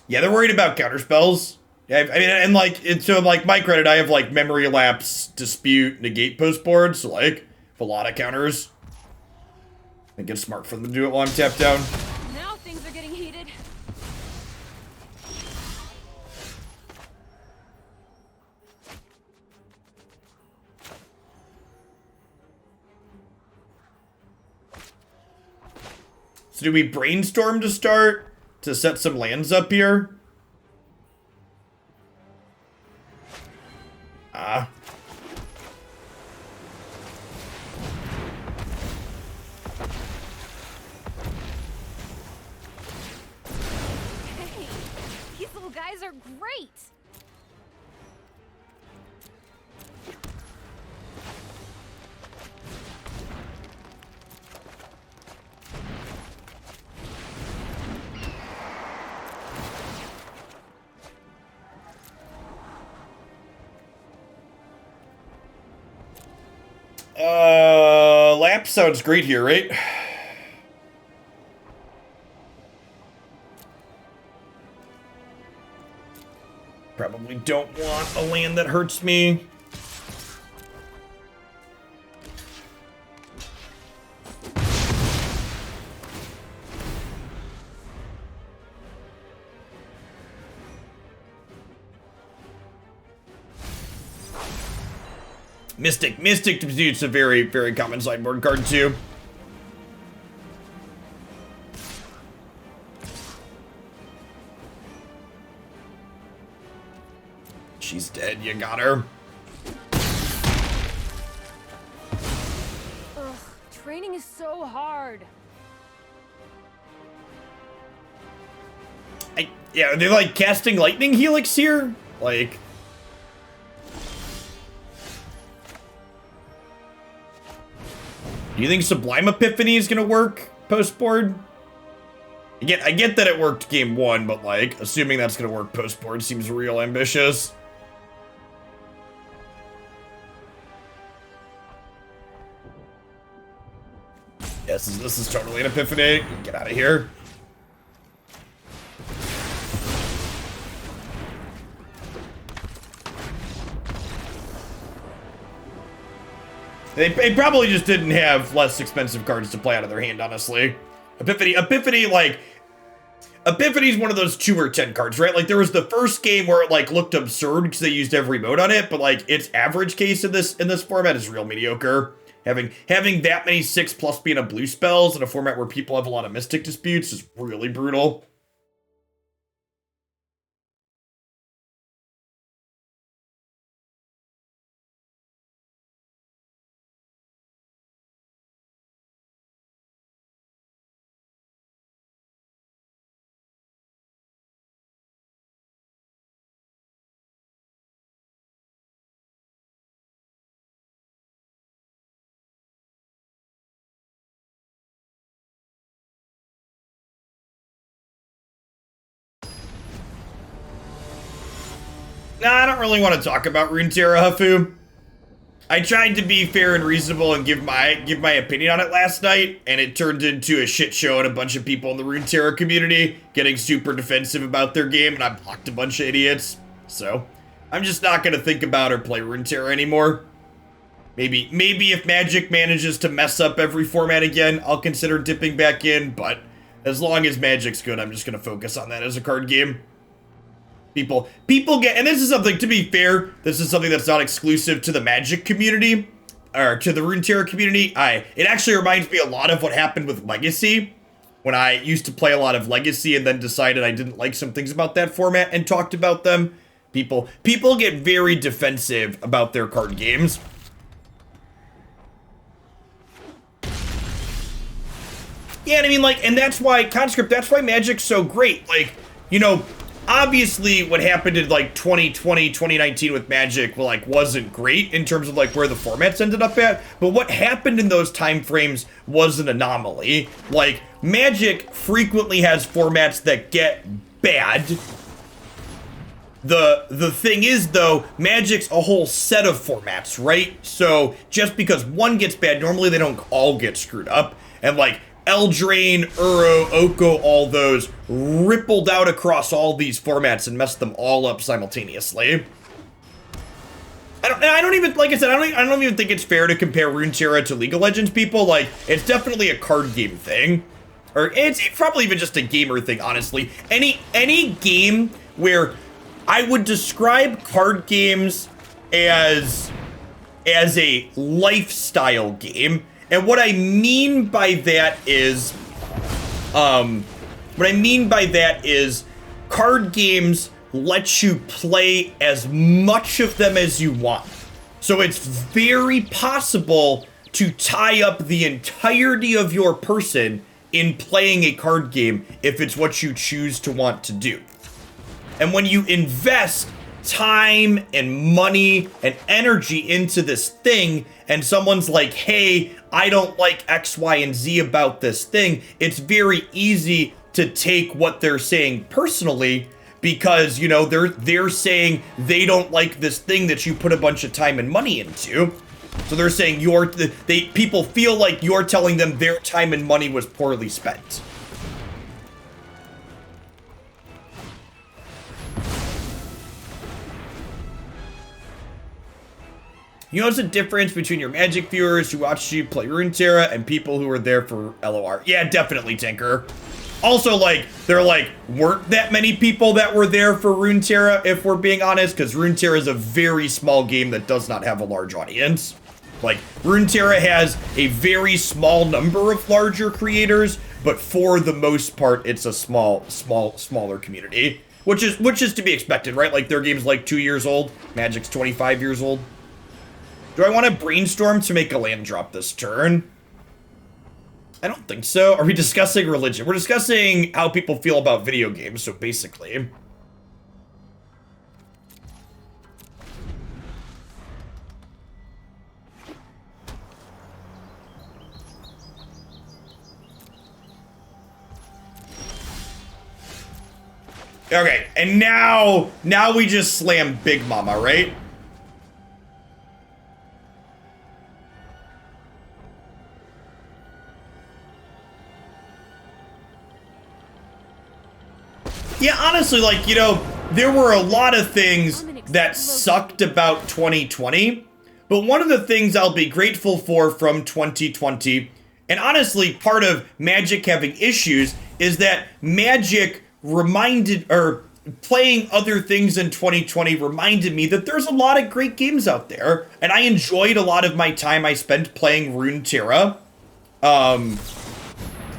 Yeah, they're worried about counterspells. Yeah, I mean, and like, so like my credit, I have like Memory Lapse, Dispute, Negate postboard, so like, a lot of counters. I think it's smart for them to do it while I'm tapped down. Now things are getting heated. So do we Brainstorm to start to set some lands up here? Hey, these little guys are great. Lap sounds great here, right? Probably don't want a land that hurts me. Mystic Dispute's a very, very common sideboard card too. She's dead, you got her. Ugh, training is so hard. Yeah, are they like casting Lightning Helix here? Like... Do you think Sublime Epiphany is gonna work post-board? I get that it worked game one, but like, assuming that's gonna work post-board seems real ambitious. Yes, this is totally an Epiphany. Get out of here. They probably just didn't have less expensive cards to play out of their hand, honestly. Epiphany, like... Epiphany's one of those 2 or 10 cards, right? Like, there was the first game where it, like, looked absurd because they used every mode on it, but, like, its average case in this format is real mediocre. Having that many 6+ being a blue spells in a format where people have a lot of Mystic Disputes is really brutal. Nah, I don't really want to talk about Runeterra, Hafu. I tried to be fair and reasonable and give my opinion on it last night, and it turned into a shit show and a bunch of people in the Runeterra community getting super defensive about their game, and I blocked a bunch of idiots. So, I'm just not going to think about or play Runeterra anymore. Maybe if Magic manages to mess up every format again, I'll consider dipping back in, but as long as Magic's good, I'm just going to focus on that as a card game. People get, and this is something, to be fair, this is something that's not exclusive to the Magic community, or to the Runeterra community. It actually reminds me a lot of what happened with Legacy, when I used to play a lot of Legacy and then decided I didn't like some things about that format and talked about them. People get very defensive about their card games. Yeah, and I mean, like, and that's why, Conscript, that's why Magic's so great. Like, you know, obviously what happened in, like, 2020, 2019 with Magic, well, like, wasn't great in terms of, like, where the formats ended up at. But what happened in those time frames was an anomaly. Like, Magic frequently has formats that get bad, The thing is, though, Magic's a whole set of formats, right? So just because one gets bad, normally they don't all get screwed up. And like Eldraine, Uro, Oko, all those rippled out across all these formats and messed them all up simultaneously. I don't even, like I said, I don't even think it's fair to compare Runeterra to League of Legends people. Like, it's definitely a card game thing. Or it's probably even just a gamer thing, honestly. Any game where I would describe card games as a lifestyle game. And what I mean by that is, card games let you play as much of them as you want. So it's very possible to tie up the entirety of your person in playing a card game if it's what you choose to want to do. And when you invest time and money and energy into this thing, and someone's like, hey, I don't like X, Y, and Z about this thing, it's very easy to take what they're saying personally, because, you know, they're saying they don't like this thing that you put a bunch of time and money into. So they're saying people feel like you're telling them their time and money was poorly spent. You notice a difference between your Magic viewers who watch you play Runeterra and people who are there for LOR. Yeah, definitely, Tinker. Also, like, there weren't that many people that were there for Runeterra, if we're being honest, because Runeterra is a very small game that does not have a large audience. Like, Runeterra has a very small number of larger creators, but for the most part, it's a smaller community, which is to be expected, right? Like, their game's like 2 years old, Magic's 25 years old. Do I want to Brainstorm to make a land drop this turn? I don't think so. Are we discussing religion? We're discussing how people feel about video games, so basically. Okay, and now we just slam Big Mama, right? Yeah, honestly, like, you know, there were a lot of things that sucked about 2020, but one of the things I'll be grateful for from 2020, and honestly, part of Magic having issues, is that Magic playing other things in 2020 reminded me that there's a lot of great games out there, and I enjoyed a lot of my time I spent playing Runeterra.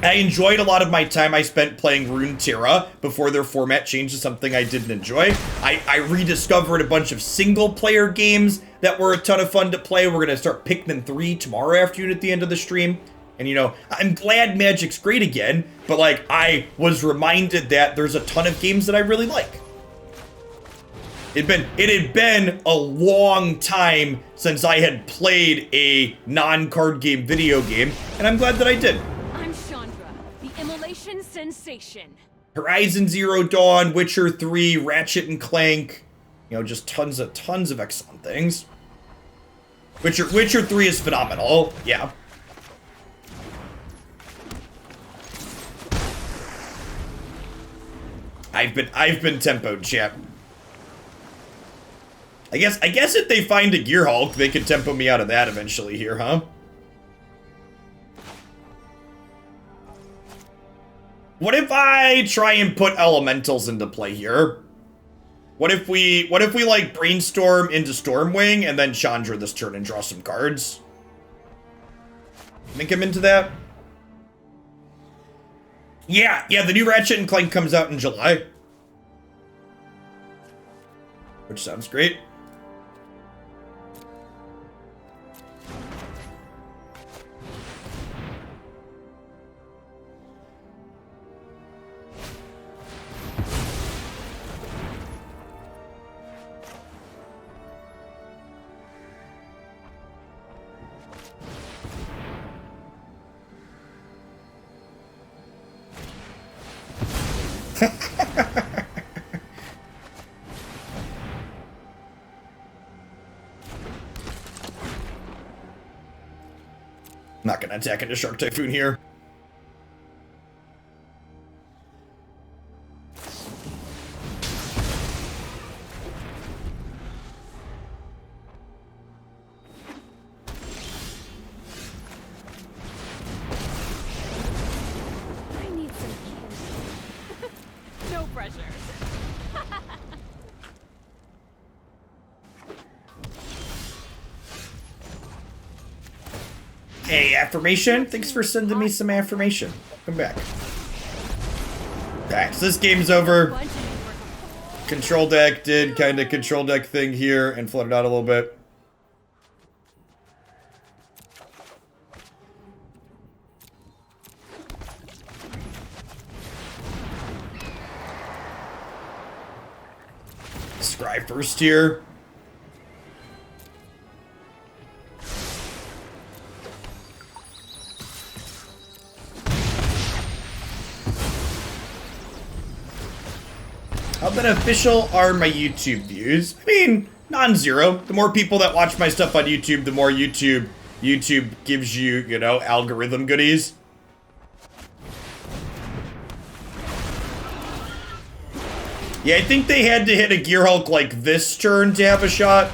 I enjoyed a lot of my time I spent playing Runeterra before their format changed to something I didn't enjoy. I rediscovered a bunch of single-player games that were a ton of fun to play. We're going to start Pikmin 3 tomorrow afternoon at the end of the stream. And, you know, I'm glad Magic's great again, but, like, I was reminded that there's a ton of games that I really like. It had been a long time since I had played a non-card game video game, and I'm glad that I did. Immolation sensation. Horizon Zero Dawn, Witcher 3, Ratchet and Clank, you know, just tons of excellent things. Witcher 3 is phenomenal. Yeah. I've been tempoed, chat. I guess if they find a Gear Hulk, they can tempo me out of that eventually here, huh? What if I try and put elementals into play here? What if we like Brainstorm into Stormwing and then Chandra this turn and draw some cards? Think I'm into that? Yeah, the new Ratchet and Clank comes out in July. Which sounds great. Not gonna attack into Shark Typhoon here. I need some candy. No pressure. Hey, affirmation? Thanks for sending me some affirmation. Come back. Alright, so this game's over. Control deck did kind of control deck thing here and flooded out a little bit. Scry first here. How beneficial are my YouTube views? I mean, non-zero. The more people that watch my stuff on YouTube, the more YouTube gives you, you know, algorithm goodies. Yeah, I think they had to hit a Gear Hulk like this turn to have a shot.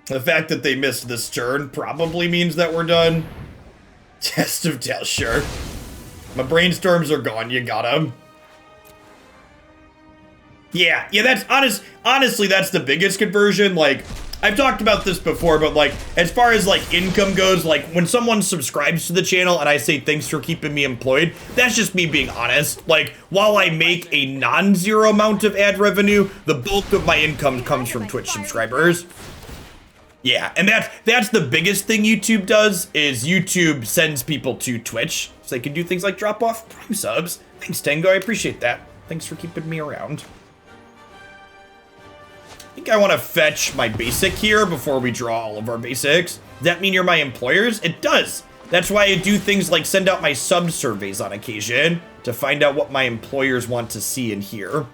The fact that they missed this turn probably means that we're done. Test of Tell, sure. My brainstorms are gone, you got them. Yeah, that's honestly, that's the biggest conversion. Like, I've talked about this before, but like, as far as like income goes, like when someone subscribes to the channel and I say thanks for keeping me employed, that's just me being honest. Like, while I make a non-zero amount of ad revenue, the bulk of my income comes from Twitch subscribers. Yeah, and that's the biggest thing YouTube does, is YouTube sends people to Twitch so they can do things like drop off Prime subs. Thanks, Tango, I appreciate that. Thanks for keeping me around. I think I want to fetch my basic here before we draw all of our basics. Does that mean you're my employers? It does. That's why I do things like send out my sub surveys on occasion to find out what my employers want to see and hear.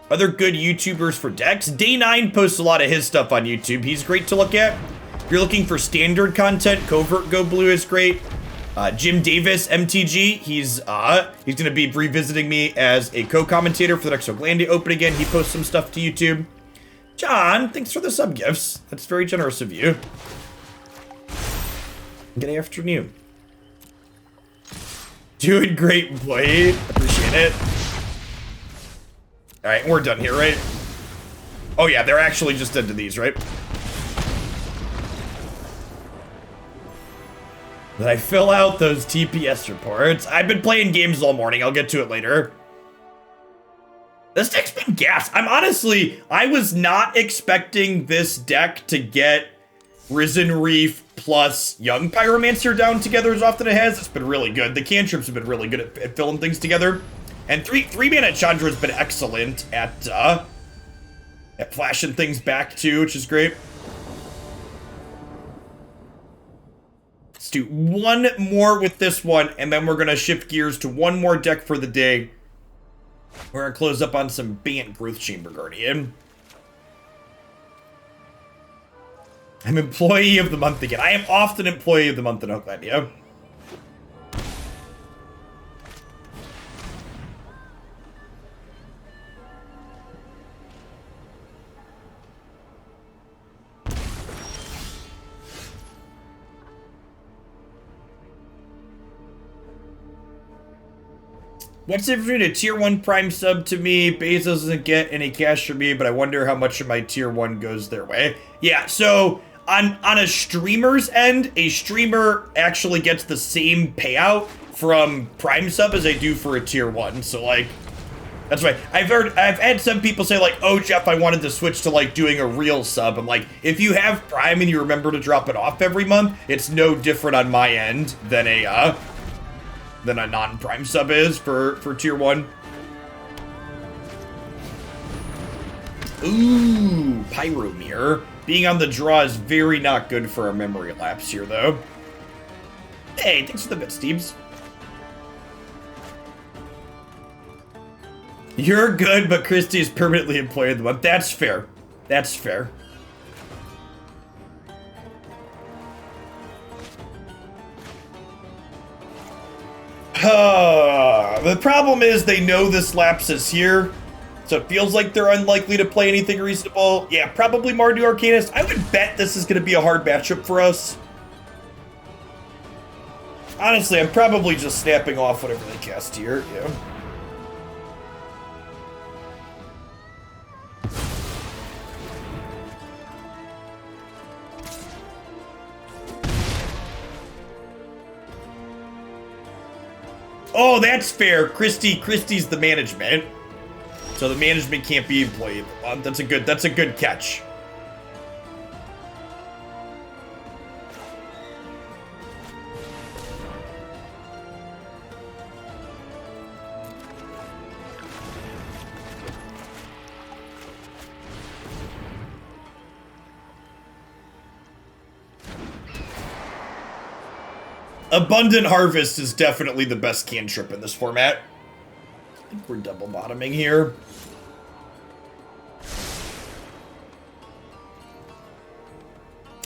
Other good YouTubers for decks. Day9 posts a lot of his stuff on YouTube. He's great to look at. If you're looking for standard content, Covert Go Blue is great. Jim Davis, MTG, he's gonna be revisiting me as a co-commentator for the next Oglandia Open again. He posts some stuff to YouTube. John, thanks for the sub gifts. That's very generous of you. Good afternoon. Doing great, Blade. Appreciate it. Alright, we're done here, right? Oh yeah, they're actually just into these, right? Did I fill out those TPS reports? I've been playing games all morning. I'll get to it later. This deck's been gas. I was not expecting this deck to get Risen Reef plus Young Pyromancer down together as often as it has. It's been really good. The cantrips have been really good at filling things together. And three mana Chandra has been excellent at flashing things back too, which is great. Let's do one more with this one, and then we're gonna shift gears to one more deck for the day. We're gonna close up on some Bant Growth Chamber Guardian. I'm Employee of the Month again. I am often Employee of the Month in Oglandia. What's the difference between a tier 1 prime sub to me? Bezos doesn't get any cash from me, but I wonder how much of my tier 1 goes their way. Yeah, so on a streamer's end, a streamer actually gets the same payout from prime sub as I do for a tier 1. So like, that's why I've had some people say like, oh Jeff, I wanted to switch to like doing a real sub. I'm like, if you have prime and you remember to drop it off every month, it's no different on my end than a non-prime sub is for tier 1. Ooh, Pyromere. Being on the draw is very not good for a memory lapse here, though. Hey, thanks for the bit, Steves. You're good, but Christie's permanently employed of the month. That's fair. That's fair. The problem is they know this lapse is here, so it feels like they're unlikely to play anything reasonable. Yeah, probably Mardu Arcanist. I would bet this is going to be a hard matchup for us. Honestly, I'm probably just snapping off whatever they cast here. Yeah. Oh, that's fair. Christie's the management. So the management can't be employed. That's a good catch. Abundant Harvest is definitely the best cantrip in this format. I think we're double bottoming here.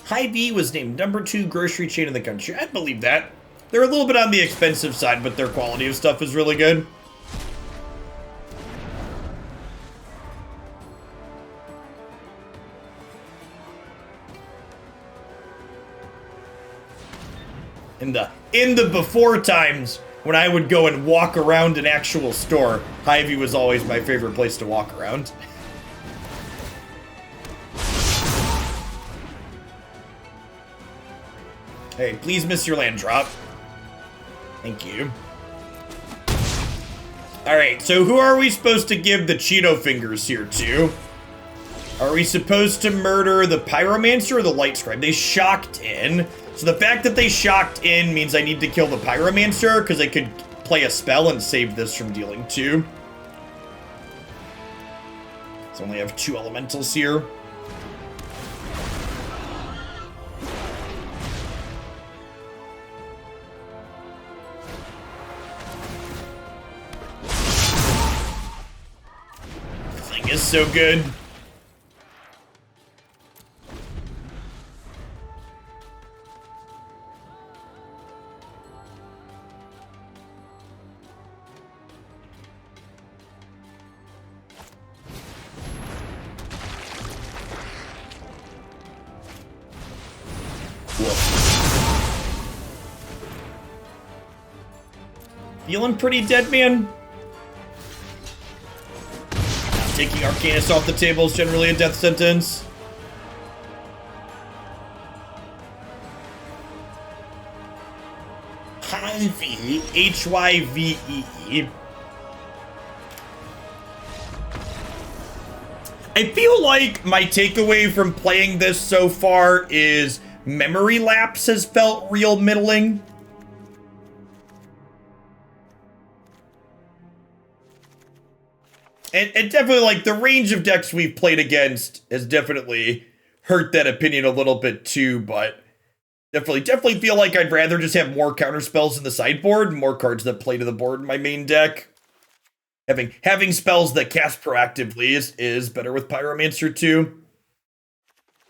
Hy-Vee was named #2 grocery chain in the country. I believe that. They're a little bit on the expensive side, but their quality of stuff is really good. In the before times, when I would go and walk around an actual store, Hy-Vee was always my favorite place to walk around. Hey, please miss your land drop. Thank you. Alright, so who are we supposed to give the Cheeto fingers here to? Are we supposed to murder the Pyromancer or the Light Scribe? They shocked in. So the fact that they shocked in means I need to kill the Pyromancer because I could play a spell and save this from dealing 2. So I only have 2 elementals here. This thing is so good. Feeling pretty dead, man. Taking Arcanist off the table is generally a death sentence. Hy-Vee, H-Y-V-E-E. I feel like my takeaway from playing this so far is memory lapse has felt real middling. And definitely, like, the range of decks we've played against has definitely hurt that opinion a little bit too, but definitely feel like I'd rather just have more counter spells in the sideboard and more cards that play to the board in my main deck. Having spells that cast proactively is better with Pyromancer too.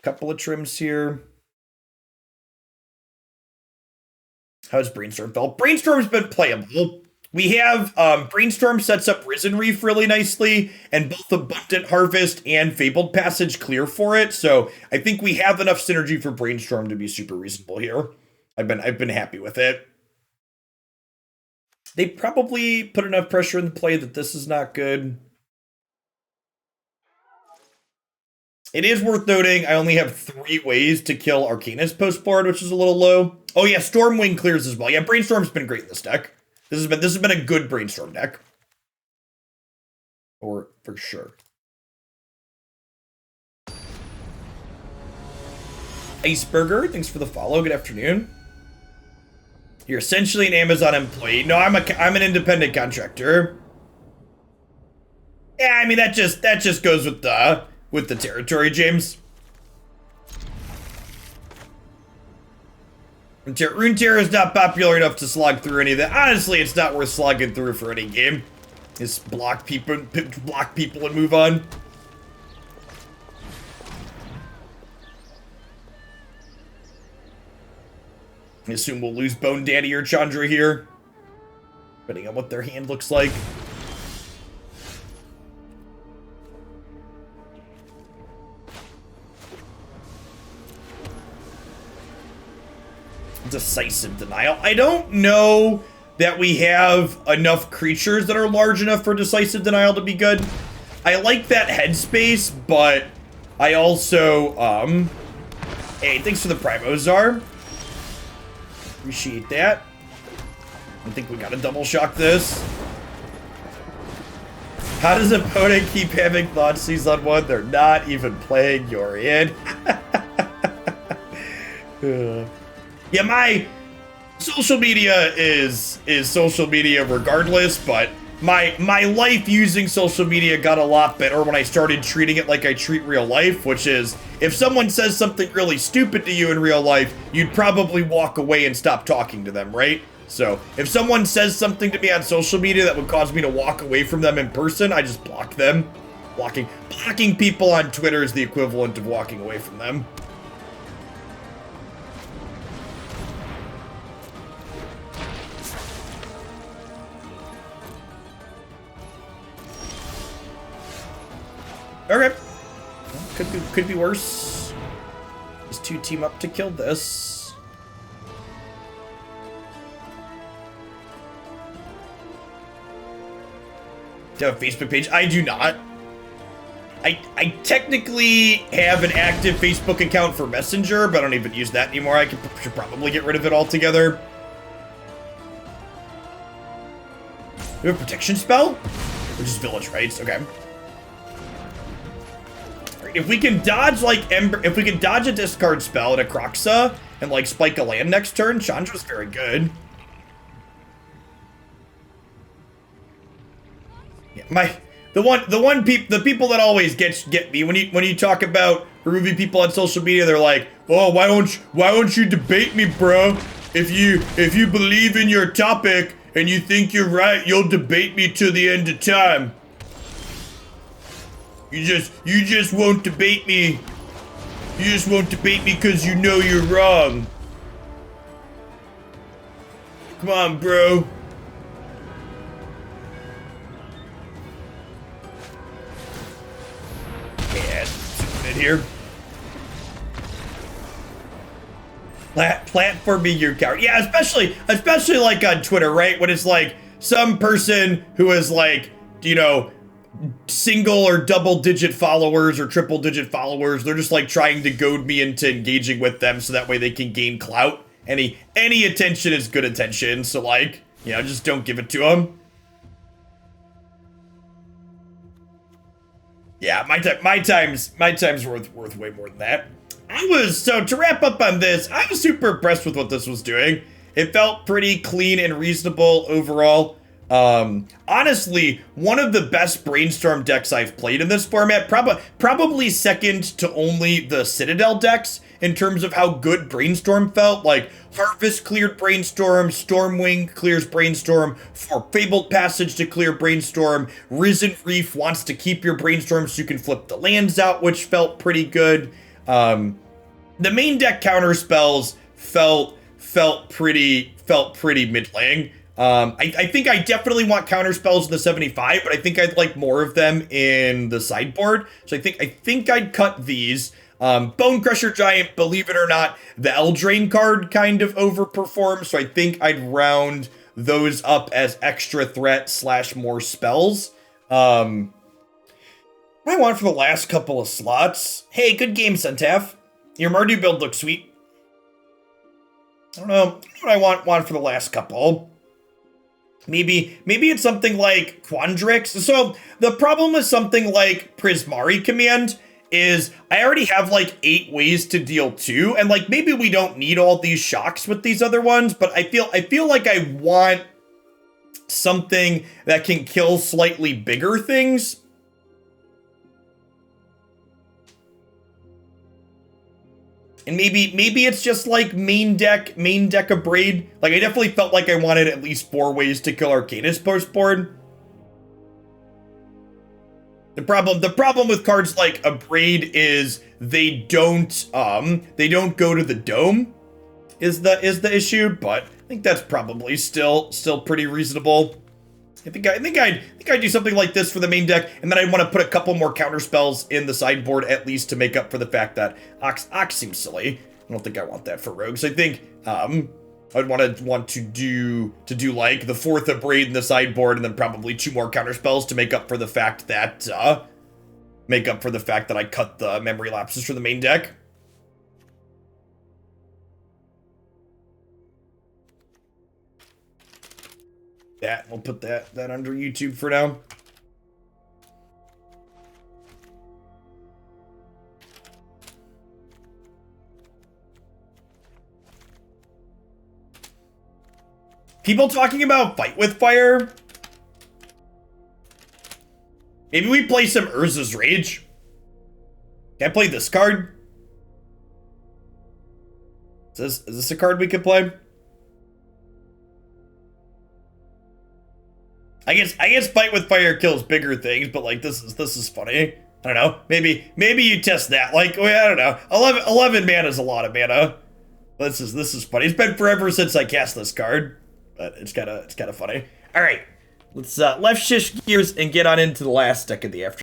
Couple of trims here. How's Brainstorm felt? Brainstorm's been playable. We have Brainstorm sets up Risen Reef really nicely, and both Abundant Harvest and Fabled Passage clear for it. So I think we have enough synergy for Brainstorm to be super reasonable here. I've been happy with it. They probably put enough pressure in the play that this is not good. It is worth noting I only have 3 ways to kill Arcanist post-board, which is a little low. Oh yeah, Stormwing clears as well. Yeah, Brainstorm's been great in this deck. This has been a good Brainstorm deck. For sure. Iceberger, thanks for the follow. Good afternoon. You're essentially an Amazon employee. No, I'm an independent contractor. Yeah, I mean that just goes with the territory, James. Rune Terror is not popular enough to slog through any of that. Honestly, it's not worth slogging through for any game. Just block people and move on. I assume we'll lose Bone Daddy or Chandra here, depending on what their hand looks like. Decisive Denial. I don't know that we have enough creatures that are large enough for Decisive Denial to be good. I like that headspace, but I also, hey, thanks for the Primozar. Appreciate that. I think we gotta double shock this. How does an opponent keep having Thoughtseize on one? They're not even playing your in. Yeah, my social media is social media regardless, but my life using social media got a lot better when I started treating it like I treat real life, which is if someone says something really stupid to you in real life, you'd probably walk away and stop talking to them, right? So if someone says something to me on social media that would cause me to walk away from them in person, I just block them. Blocking people on Twitter is the equivalent of walking away from them. Okay. Could be worse. These two team up to kill this. Do you have a Facebook page? I do not. I technically have an active Facebook account for Messenger, but I don't even use that anymore. I should probably get rid of it altogether. We have a protection spell? Which is Village Rites, okay. If we can dodge like if we can dodge a discard spell and a Croxa and like spike a land next turn, Chandra's very good. Yeah, the people that always get me when you talk about removing people on social media, they're like, oh, why won't you debate me, bro? If you believe in your topic and you think you're right, you'll debate me to the end of time. You just won't debate me. You just won't debate me because you know you're wrong. Come on, bro. Yeah, in here. Platform being your coward. Yeah, especially like on Twitter, right? When it's like some person who is like, you know, single or double digit followers or triple digit followers, they're just like trying to goad me into engaging with them so that way they can gain clout. Any attention is good attention, so like, you know, just don't give it to them. Yeah, my time's worth way more than that. So to wrap up on this, I was super impressed with what this was doing. It felt pretty clean and reasonable overall. Honestly, one of the best Brainstorm decks I've played in this format, probably second to only the Citadel decks in terms of how good Brainstorm felt. Like, Harvest cleared Brainstorm, Stormwing clears Brainstorm, for Fabled Passage to clear Brainstorm, Risen Reef wants to keep your Brainstorm so you can flip the lands out, which felt pretty good. The main deck counter spells felt pretty middling. I think I definitely want counter spells in the 75, but I think I'd like more of them in the sideboard. So I think I'd cut these. Bonecrusher Giant, believe it or not, the Eldraine card kind of overperforms, so I think I'd round those up as extra threat / more spells. What do I want for the last couple of slots? Hey, good game, Centaf. Your Mardu build looks sweet. I don't know what I want for the last couple. Maybe it's something like Quandrix. So the problem with something like Prismari Command is I already have like 8 ways to deal 2, and like maybe we don't need all these shocks with these other ones, but I feel like I want something that can kill slightly bigger things. And maybe it's just like main deck Abrade. Like I definitely felt like I wanted at least 4 ways to kill Arcanist post board. The problem with cards like Abrade is they don't go to the dome is the issue, but I think that's probably still pretty reasonable. I think I'd do something like this for the main deck, and then I want to put a couple more counter spells in the sideboard at least to make up for the fact that Ox seems silly. I don't think I want that for rogues. I think I'd want to do like the 4th Abrade in the sideboard, and then probably 2 more counter spells to make up for the fact that I cut the memory lapses for the main deck. That we'll put that under YouTube for now. People talking about Fight with Fire. Maybe we play some Urza's Rage. Can I play this card? Is this a card we could play? I guess Fight with Fire kills bigger things, but like this is funny. I don't know. Maybe you test that. Like, I don't know. 11 mana is a lot of mana. This is funny. It's been forever since I cast this card, but it's kind of funny. All right, let's left shift gears and get on into the last deck of the afternoon.